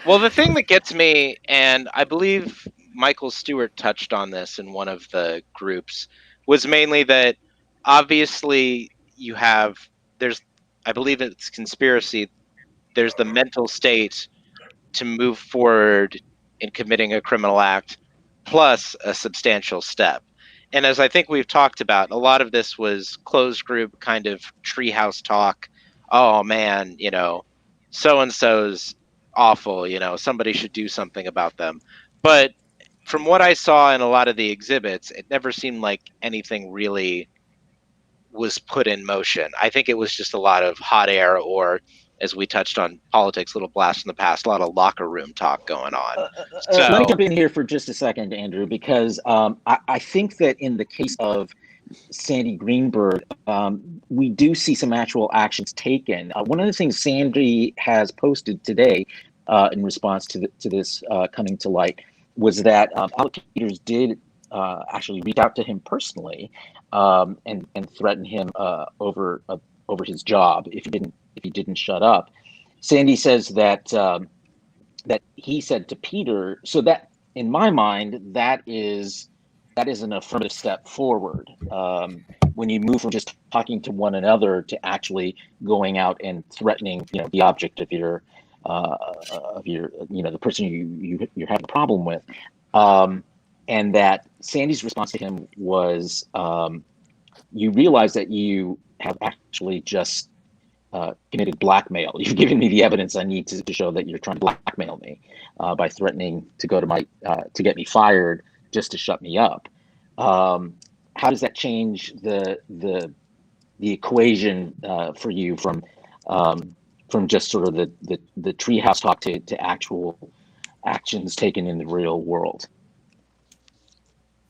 Well, the thing that gets me, and I believe Michael Stewart touched on this in one of the groups, was mainly that obviously I believe it's conspiracy. There's the mental state to move forward in committing a criminal act, plus a substantial step. And as I think we've talked about, a lot of this was closed group kind of treehouse talk. Oh man, so-and-so's awful, somebody should do something about them. But from what I saw in a lot of the exhibits, it never seemed like anything really was put in motion. I think it was just a lot of hot air, or as we touched on politics, little blast in the past, a lot of locker room talk going on. Let me jump in here for just a second, Andrew, because I think that in the case of Sandy Greenberg, we do see some actual actions taken. One of the things Sandy has posted today in response to this coming to light was that allocators did actually reach out to him personally and threaten him over his job if he didn't shut up. Sandy says that he said to Peter, so that in my mind that is an affirmative step forward when you move from just talking to one another to actually going out and threatening the object of your the person you're having a problem with. and that Sandy's response to him was, you realize that you have actually just committed blackmail. You've given me the evidence I need to show that you're trying to blackmail me by threatening to go to my to get me fired just to shut me up. How does that change the equation for you from just sort of the treehouse talk to actual actions taken in the real world?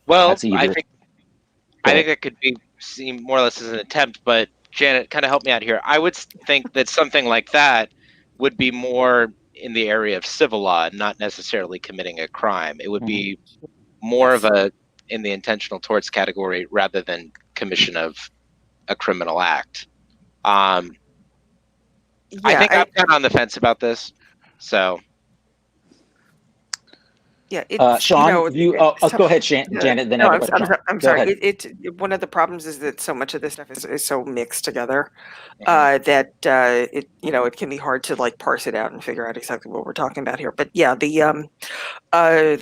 Well, That's either. I think that could be seen more or less as an attempt, but Janet, kind of help me out here. I would think that something like that would be more in the area of civil law, not necessarily committing a crime. It would be more of a in the intentional torts category rather than commission of a criminal act. I think I'm kind of on the fence about this. So yeah, it's Sean, go ahead, Yeah. Janet. Then No, I have a question. I'm Go sorry. ahead. It one of the problems is that so much of this stuff is so mixed together Mhm. that it it can be hard to like parse it out and figure out exactly what we're talking about here. But yeah, the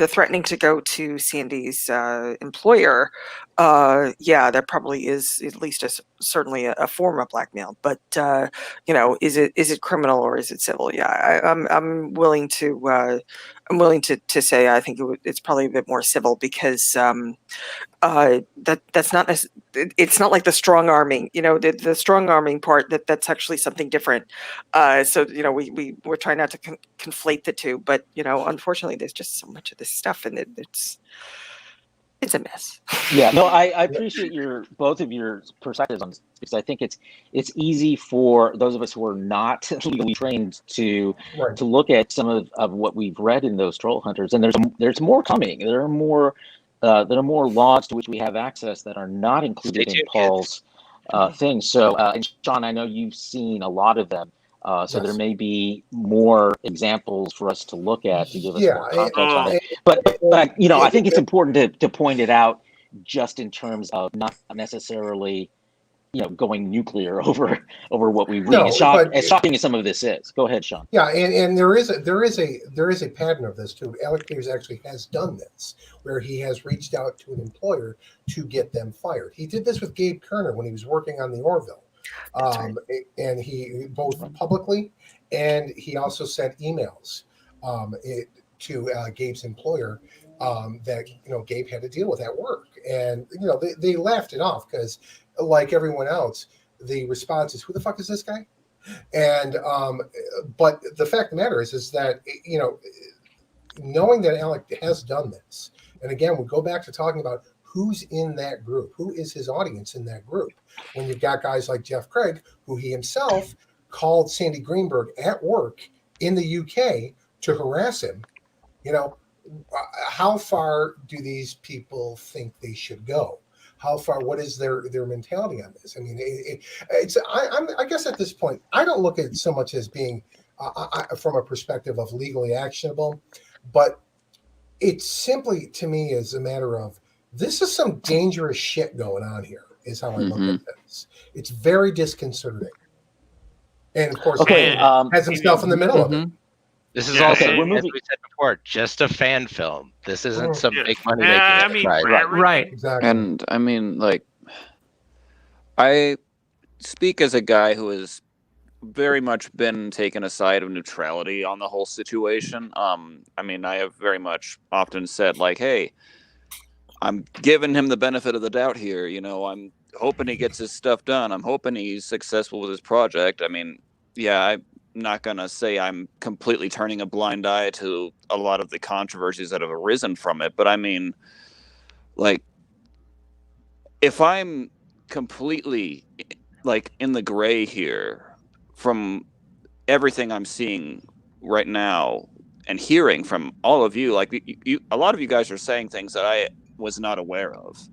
threatening to go to Sandy's employer, yeah, that probably is at least certainly a form of blackmail. But is it criminal or is it civil? Yeah, I'm willing to say I think it's probably a bit more civil because that's not it's not like the strong arming, the strong arming part that's actually something different. So we're trying not to conflate the two, but unfortunately there's just so much of this stuff and it's a mess. Yeah, no, I appreciate both of your perspectives on this because I think it's easy for those of us who are not legally trained to look at some of what we've read in those troll hunters, and there's more coming. There are more laws to which we have access that are not included in Paul's things. So, and Sean, I know you've seen a lot of them. So there may be more examples for us to look at to give us more context on it. But I think it's important to point it out just in terms of not necessarily going nuclear over what we read. As shocking as some of this is. Go ahead, Sean. Yeah, and there is a pattern of this too. Alec Peters actually has done this, where he has reached out to an employer to get them fired. He did this with Gabe Kerner when he was working on the Orville. And he both publicly and he also sent emails to Gabe's employer that Gabe had to deal with at work, and they laughed it off because, like everyone else, the response is, "Who the fuck is this guy?" And but the fact of the matter is that knowing that Alec has done this, and again we go back to talking about who's in that group, who is his audience in that group. When you've got guys like Jeff Craig, who he himself called Sandy Greenberg at work in the UK to harass him, how far do these people think they should go? How far? What is their mentality on this? I mean, I guess at this point, I don't look at it so much as being from a perspective of legally actionable, but it simply to me is a matter of this is some dangerous shit going on here. Is how I look at this. It's very disconcerting, and of course, has himself in the middle of it. This is also, as we said before, just a fan film. This isn't some big money making enterprise. Right. Exactly. And I mean, I speak as a guy who has very much been taken a side of neutrality on the whole situation. I mean, I have very much often said, hey, I'm giving him the benefit of the doubt here. I'm hoping he gets his stuff done. I'm hoping he's successful with his project. I mean, yeah, I'm not going to say I'm completely turning a blind eye to a lot of the controversies that have arisen from it. But I mean, if I'm completely in the gray here from everything I'm seeing right now and hearing from all of you, a lot of you guys are saying things that I was not aware of,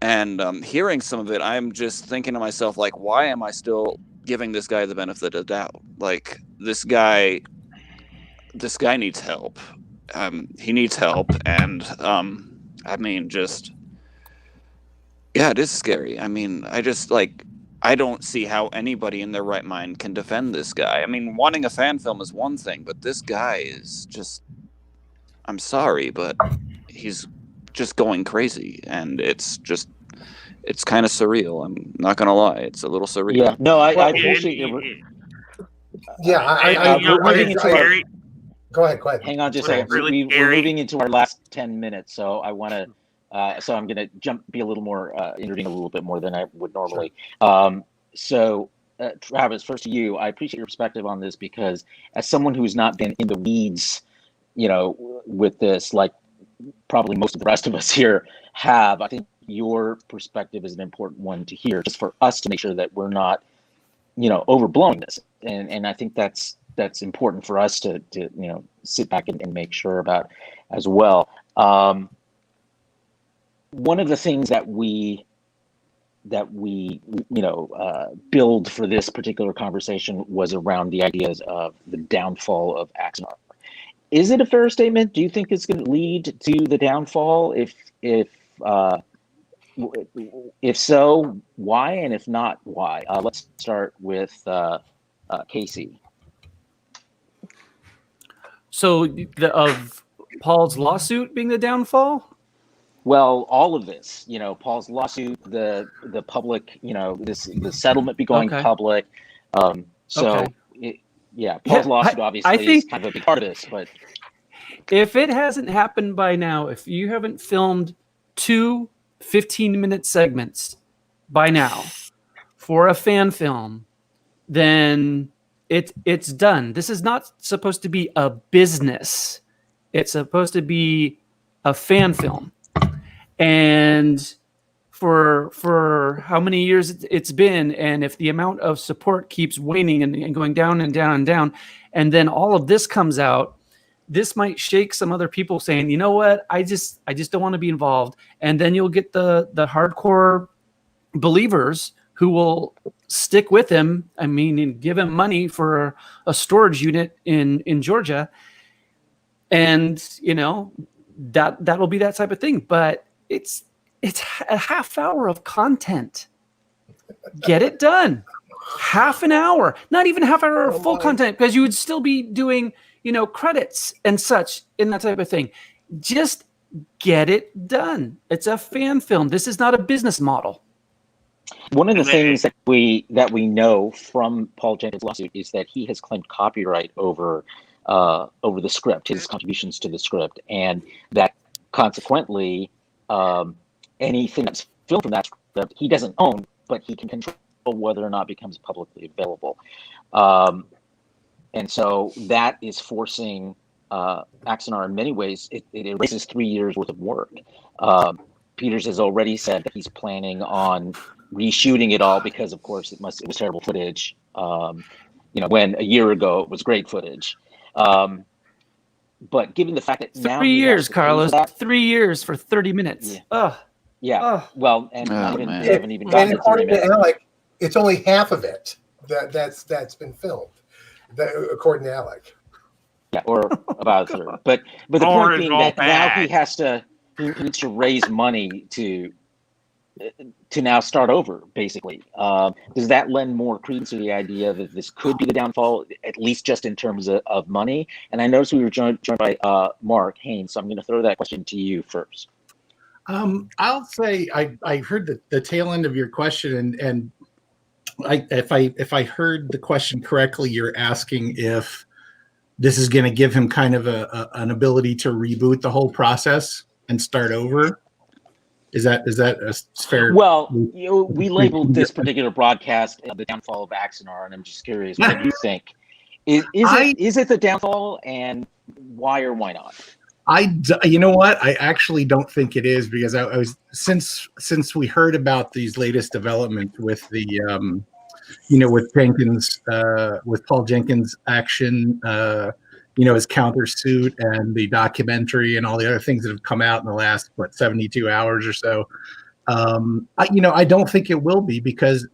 and hearing some of it, I'm just thinking to myself, why am I still giving this guy the benefit of the doubt? This guy needs help. He needs help, and I mean, it is scary. I mean, I don't see how anybody in their right mind can defend this guy. I mean, wanting a fan film is one thing, but this guy is just, I'm sorry, but he's just going crazy, and it's kind of surreal. I'm not gonna lie, it's a little surreal. Yeah, no, I Well, appreciate and- your. Yeah, we're moving into our. scary. Go ahead. Hang on just a Really, second. really We're scary. moving into our last 10 minutes, so I want to. So I'm going to be a little more, intervene a little bit more than I would normally. So, Travis, first to you. I appreciate your perspective on this because, as someone who's not been in the weeds, with this, like probably most of the rest of us here have, I think your perspective is an important one to hear, just for us to make sure that we're not, overblowing this. And I think that's important for us to sit back and make sure about as well. One of the things that we build for this particular conversation was around the ideas of the downfall of Axanar. Is it a fair statement? Do you think it's going to lead to the downfall? If so, why? And if not, why? Let's start with Casey. So of Paul's lawsuit being the downfall? Well, all of this, Paul's lawsuit, the public, the settlement be going Okay. public. Paul's lawsuit obviously is kind of a big part of this, but if it hasn't happened by now, if you haven't filmed 2 15-minute segments by now for a fan film, then it's done. This is not supposed to be a business. It's supposed to be a fan film. And for how many years it's been, and if the amount of support keeps waning and going down and down and down, and then all of this comes out, this might shake some other people saying, you know what, I just don't want to be involved. And then you'll get the hardcore believers who will stick with him. I mean, and give him money for a storage unit in Georgia. And, that'll be that type of thing. But it's a half hour of content. Get it done. Half an hour, not even half hour of full content, because you would still be doing, credits and such in that type of thing. Just get it done. It's a fan film. This is not a business model. One of the things that we know from Paul Jenkins' lawsuit is that he has claimed copyright over the script, his contributions to the script, and that consequently, anything that's filmed from that script he doesn't own, but he can control whether or not it becomes publicly available. And so that is forcing Axanar in many ways. It erases 3 years worth of work. Peters has already said that he's planning on reshooting it all because, of course, it was terrible footage. When a year ago it was great footage. But given the fact that now 3 years, Carlos, 3 years for 30 minutes. Yeah. Ugh. Yeah. Ugh. Well, and man. we haven't even gotten And to 30 according to minutes. Alec, it's only half of it that's been filmed. According to Alec. Yeah, or about a third. But the Or point it's being all that now bad. he needs to raise money to now start over, basically. Does that lend more credence to the idea that this could be the downfall, at least just in terms of money? And I noticed we were joined by Mark Haynes, so I'm going to throw that question to you first. I'll say I heard the tail end of your question, and if I heard the question correctly, you're asking if this is going to give him kind of an ability to reboot the whole process and start over. Is that a fair? Well, we labeled this particular broadcast the downfall of Axanar, and I'm just curious what you think. Is it the downfall, and why or why not? You know what? I actually don't think it is, because I was since we heard about these latest developments with the with Jenkins, with Paul Jenkins' action, his countersuit and the documentary and all the other things that have come out in the last 72 hours or so. I don't think it will be, because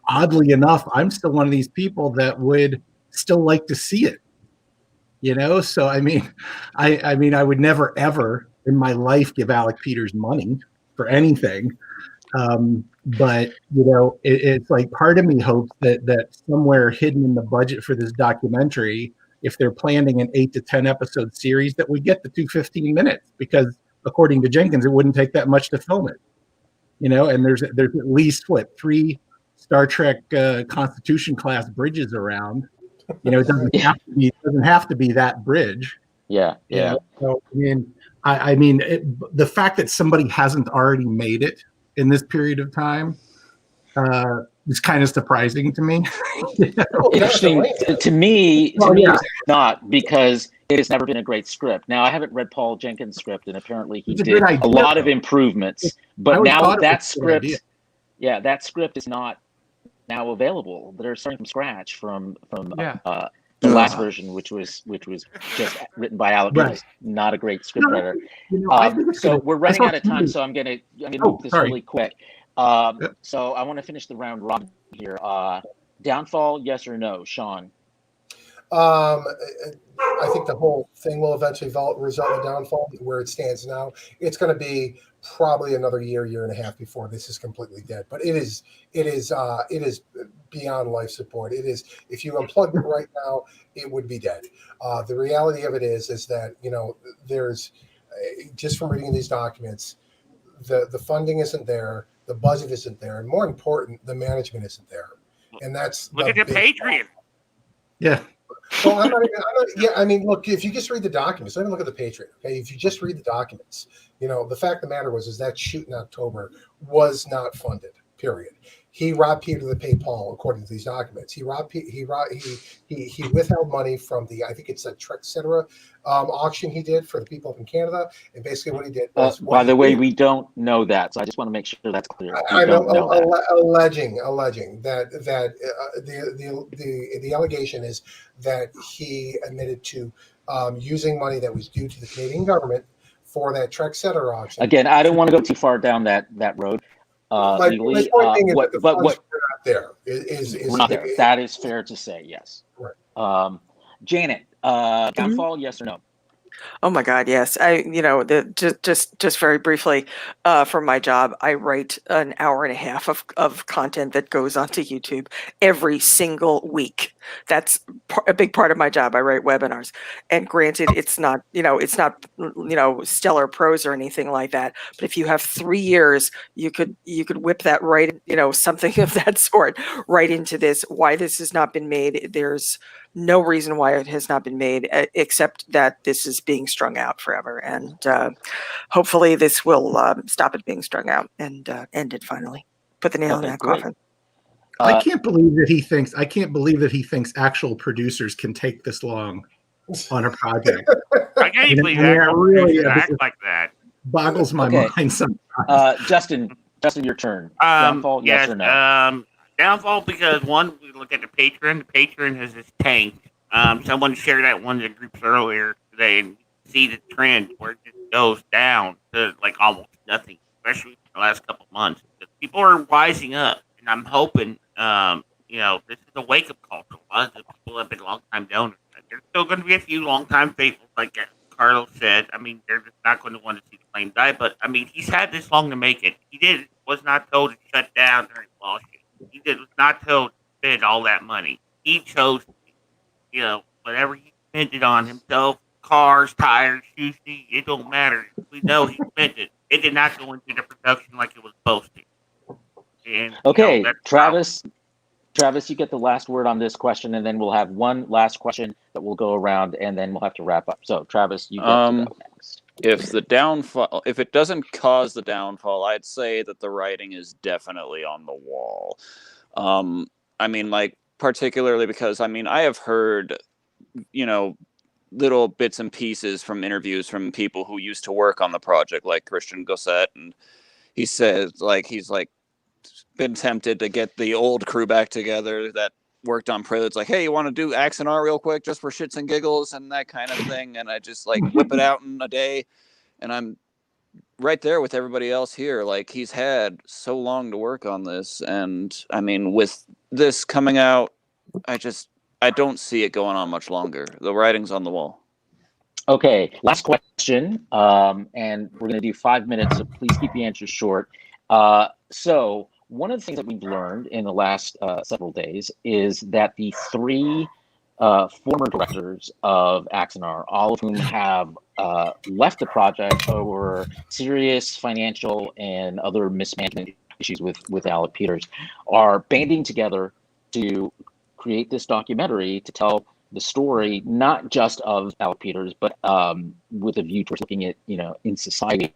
oddly enough, I'm still one of these people that would still like to see it. So I mean, I would never ever in my life give Alec Peters money for anything. But it's like part of me hopes that somewhere hidden in the budget for this documentary, if they're planning an 8 to 10 episode series, that we get the 2 15 minutes, because according to Jenkins, it wouldn't take that much to film it. And there's at least 3 Star Trek Constitution class bridges around. It doesn't have to be that bridge. Yeah. So the fact that somebody hasn't already made it in this period of time is kind of surprising to me. Interesting to me. It's not, because it has never been a great script. Now, I haven't read Paul Jenkins' script, and apparently he did a lot of improvements. But now that script, that script is not now available. They're starting from scratch from the last version, which was just written by Alec Guinness, not a great scriptwriter. So we're running out of time, so I'm gonna move this really quick. So I want to finish the round robin here. Downfall, yes or no, Sean? I think the whole thing will eventually result in a downfall. Where it stands now, it's going to be probably another year and a half before this is completely dead. But it is beyond life support. It is. If you unplugged it right now, it would be dead. The reality of it is that there's just from reading these documents, the funding isn't there, the budget isn't there, and more important, the management isn't there. And that's look at the Patreon. Yeah. Well, look, if you just read the documents, don't even look at the Patreon. Okay, if you just read the documents, the fact of the matter is that shoot in October was not funded. Period. He robbed Peter to pay Paul, according to these documents. He withheld money from the, I think it's a Trek Cetera auction he did for the people up in Canada. And basically what he did was... by the way, we don't know that, so I just want to make sure that's clear. I'm alleging that the allegation is that he admitted to using money that was due to the Canadian government for that Trek Cetera auction. Again, I don't want to go too far down that road. My point being is that the funds are not there. We're not there. That is fair to say, yes. Right. Janet, downfall, yes or no? Oh my God, yes. Just very briefly, for my job, I write an hour and a half of content that goes onto YouTube every single week. That's a big part of my job. I write webinars, and granted, it's not stellar prose or anything like that. But if you have 3 years, you could whip that right, something of that sort right into this. Why this has not been made? There's no reason why it has not been made, except that this is being strung out forever. And hopefully this will stop it being strung out and end it finally. Put the nail in that coffin. I can't believe that he thinks actual producers can take this long on a project. I can't believe that. Really act like that. Boggles my mind sometimes. Justin, your turn. Downfall, yes or no? Downfall because one, we look at the Patreon. The Patreon has this tanked. Someone shared that one of the groups earlier today, and see the trend where it just goes down to like almost nothing, especially in the last couple of months. People are wising up, and I'm hoping, this is a wake up call for a lot of the people have been long-time donors. There's still going to be a few long-time faithfuls, like Carlos said. I mean, they're just not going to want to see the plane die, but I mean, he's had this long to make it. He was not told to shut down during Wall Street. He was not told to spend all that money. He chose, whatever he spent it on himself, cars, tires, shoes, it don't matter. We know he spent it. It did not go into the production like it was supposed to. And, okay, Travis, you get the last word on this question, and then we'll have one last question that will go around, and then we'll have to wrap up. So, Travis, you get to go next. If it doesn't cause the downfall, I'd say that the writing is definitely on the wall. Particularly because, I have heard, little bits and pieces from interviews from people who used to work on the project, like Christian Gossett, and he says, he's been tempted to get the old crew back together that worked on Preludes, hey, you want to do Axanar real quick just for shits and giggles and that kind of thing, and I just whip it out in a day, and I'm right there with everybody else here. He's had so long to work on this, and with this coming out, I don't see it going on much longer. The writing's on the wall. Okay, last question, and we're going to do 5 minutes, so please keep the answers short. So one of the things that we've learned in the last several days is that the 3 former directors of Axanar, all of whom have left the project over serious financial and other mismanagement issues with Alec Peters, are banding together to create this documentary to tell the story not just of Alec Peters, but with a view towards looking at, in society,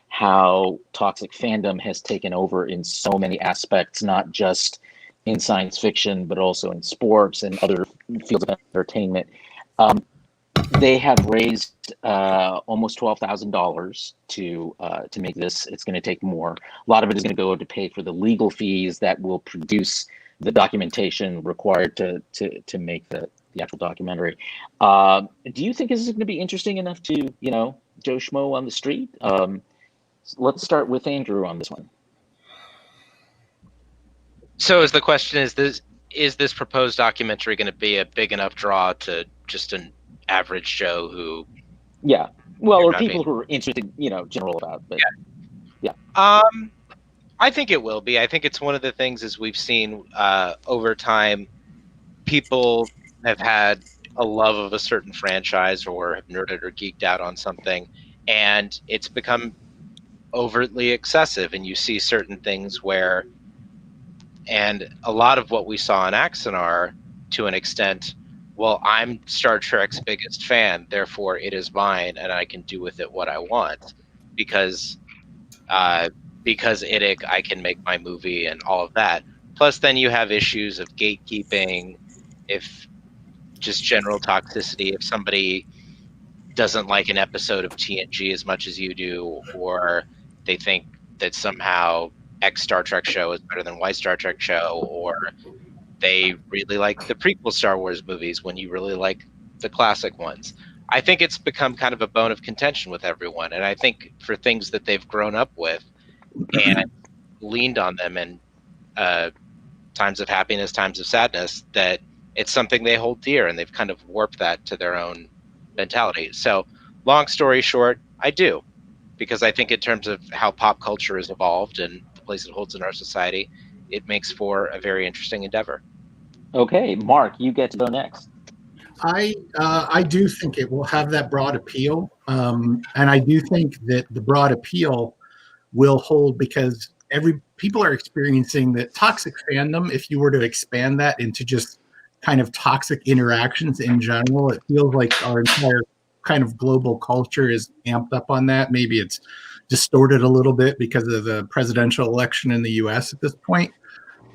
how toxic fandom has taken over in so many aspects, not just in science fiction, but also in sports and other fields of entertainment. They have raised almost $12,000 to make this. It's going to take more. A lot of it is going to go to pay for the legal fees that will produce the documentation required to make the actual documentary. Do you think this is going to be interesting enough to, Joe Schmo on the street? Let's start with Andrew on this one. So is the question, is this proposed documentary going to be a big enough draw to just an average Joe who? Yeah. Well, or people who are interested, general about it. Yeah. I think it will be. I think it's one of the things, as we've seen over time, people have had a love of a certain franchise or have nerded or geeked out on something, and it's become overtly excessive. And you see certain things where, and a lot of what we saw in Axanar, to an extent, well, I'm Star Trek's biggest fan, therefore it is mine, and I can do with it what I want, because IDIC, I can make my movie and all of that. Plus, then you have issues of gatekeeping, if just general toxicity, if somebody doesn't like an episode of TNG as much as you do, or they think that somehow X Star Trek show is better than Y Star Trek show, or they really like the prequel Star Wars movies when you really like the classic ones. I think it's become kind of a bone of contention with everyone, and I think for things that they've grown up with and leaned on them in times of happiness, times of sadness, that it's something they hold dear, and they've kind of warped that to their own mentality. So long story short, I do, because I think in terms of how pop culture has evolved and the place it holds in our society, it makes for a very interesting endeavor. Okay, Mark, you get to go next. I do think it will have that broad appeal, and I do think that the broad appeal will hold because people are experiencing that toxic fandom. If you were to expand that into just kind of toxic interactions in general, it feels like our entire kind of global culture is amped up on that. Maybe it's distorted a little bit because of the presidential election in the U.S. at this point,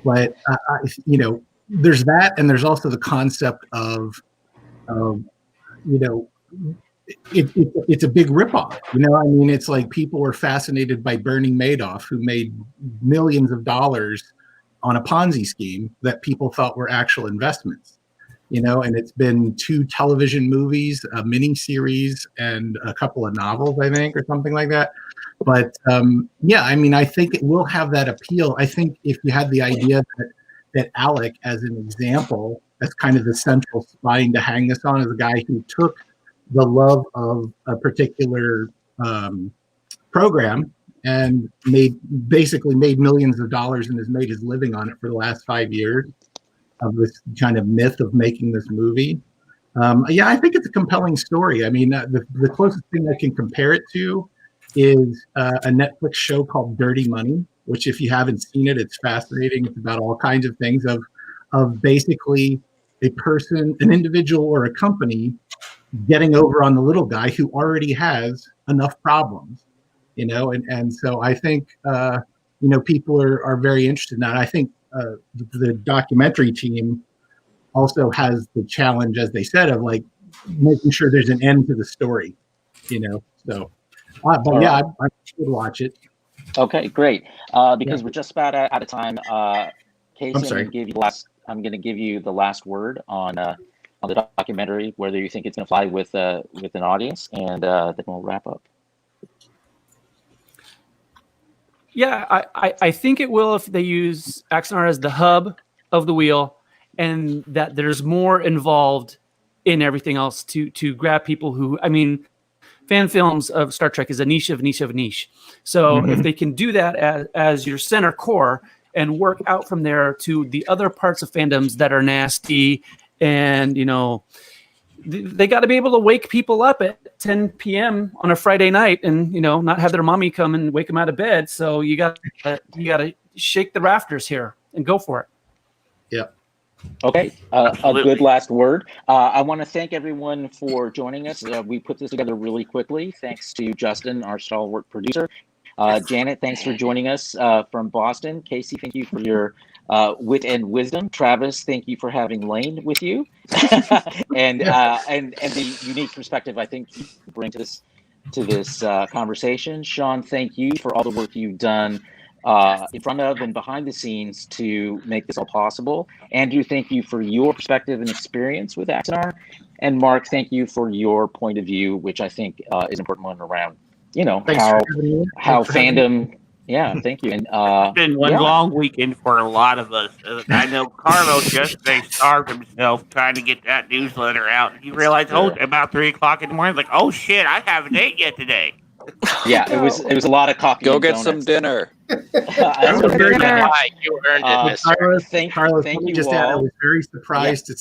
but there's that, and there's also the concept of it's a big ripoff. It's like people were fascinated by Bernie Madoff, who made millions of dollars on a Ponzi scheme that people thought were actual investments. And it's been 2 television movies, a mini series, and a couple of novels, I think, or something like that. But I think it will have that appeal. I think if you had the idea that Alec, as an example, as kind of the central spine to hang this on, as a guy who took the love of a particular program and basically made millions of dollars and has made his living on it for the last 5 years, of this kind of myth of making this movie. I think it's a compelling story. The closest thing I can compare it to is a Netflix show called Dirty Money, which, if you haven't seen it, it's fascinating. It's about all kinds of things of basically a person, an individual, or a company getting over on the little guy who already has enough problems, and so I think people are very interested in that. I think the documentary team also has the challenge, as they said, of like making sure there's an end to the story, so I should watch it. Okay, great. Because we're just about out of time, Casey, I'm going to give you the last word on the documentary, whether you think it's going to fly with an audience, and then we'll wrap up. Yeah, I think it will if they use Axanar as the hub of the wheel, and that there's more involved in everything else to grab people who, fan films of Star Trek is a niche of niche of niche. So if they can do that as your center core and work out from there to the other parts of fandoms that are nasty and, they got to be able to wake people up at 10 p.m. on a Friday night, and not have their mommy come and wake them out of bed. So you got to shake the rafters here and go for it. Yeah. Okay, a Absolutely. good last word. I want to thank everyone for joining us. We put this together really quickly. Thanks to Justin, our stalwart producer. Janet, thanks for joining us from Boston. Casey, thank you for your wit and wisdom. Travis, thank you for having Lane with you, and the unique perspective I think you bring to this conversation. Sean, thank you for all the work you've done in front of and behind the scenes to make this all possible. Andrew, thank you for your perspective and experience with Axanar. And Mark, thank you for your point of view, which I think is an important one around, Thanks how for having me. how Thanks for having me. fandom. Yeah, thank you. And It's been one yeah. long weekend for a lot of us. I know Carlos yesterday starved himself trying to get that newsletter out. He realized, about 3 o'clock in the morning, like, oh shit, I haven't ate yet today. Yeah, it was a lot of coffee. Go and get donuts. some dinner. I was very Why, you earned it, mister. Carlos, Thank let me you just add, I all. was very surprised to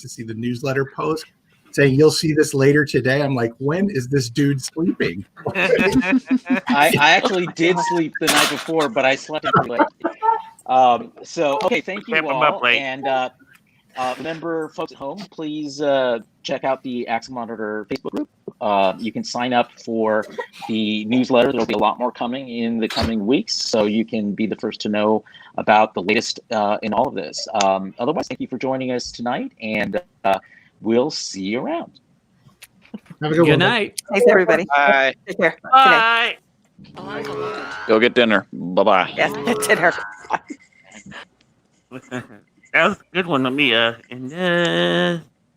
see the newsletter post saying you'll see this later today. I'm like, when is this dude sleeping? I actually did sleep the night before, but I slept in pretty late. So okay, thank you Kept 'em up all. late. And remember, folks at home, please check out the Axle Monitor Facebook group. You can sign up for the newsletter. There'll be a lot more coming in the coming weeks, so you can be the first to know about the latest in all of this. Otherwise, thank you for joining us tonight, and we'll see you around. Have a good Good one. night. Thanks, everybody. Bye. Take care. Good night. Bye. Go get dinner. Bye-bye. Yes, dinner. That was a good one, Mia. And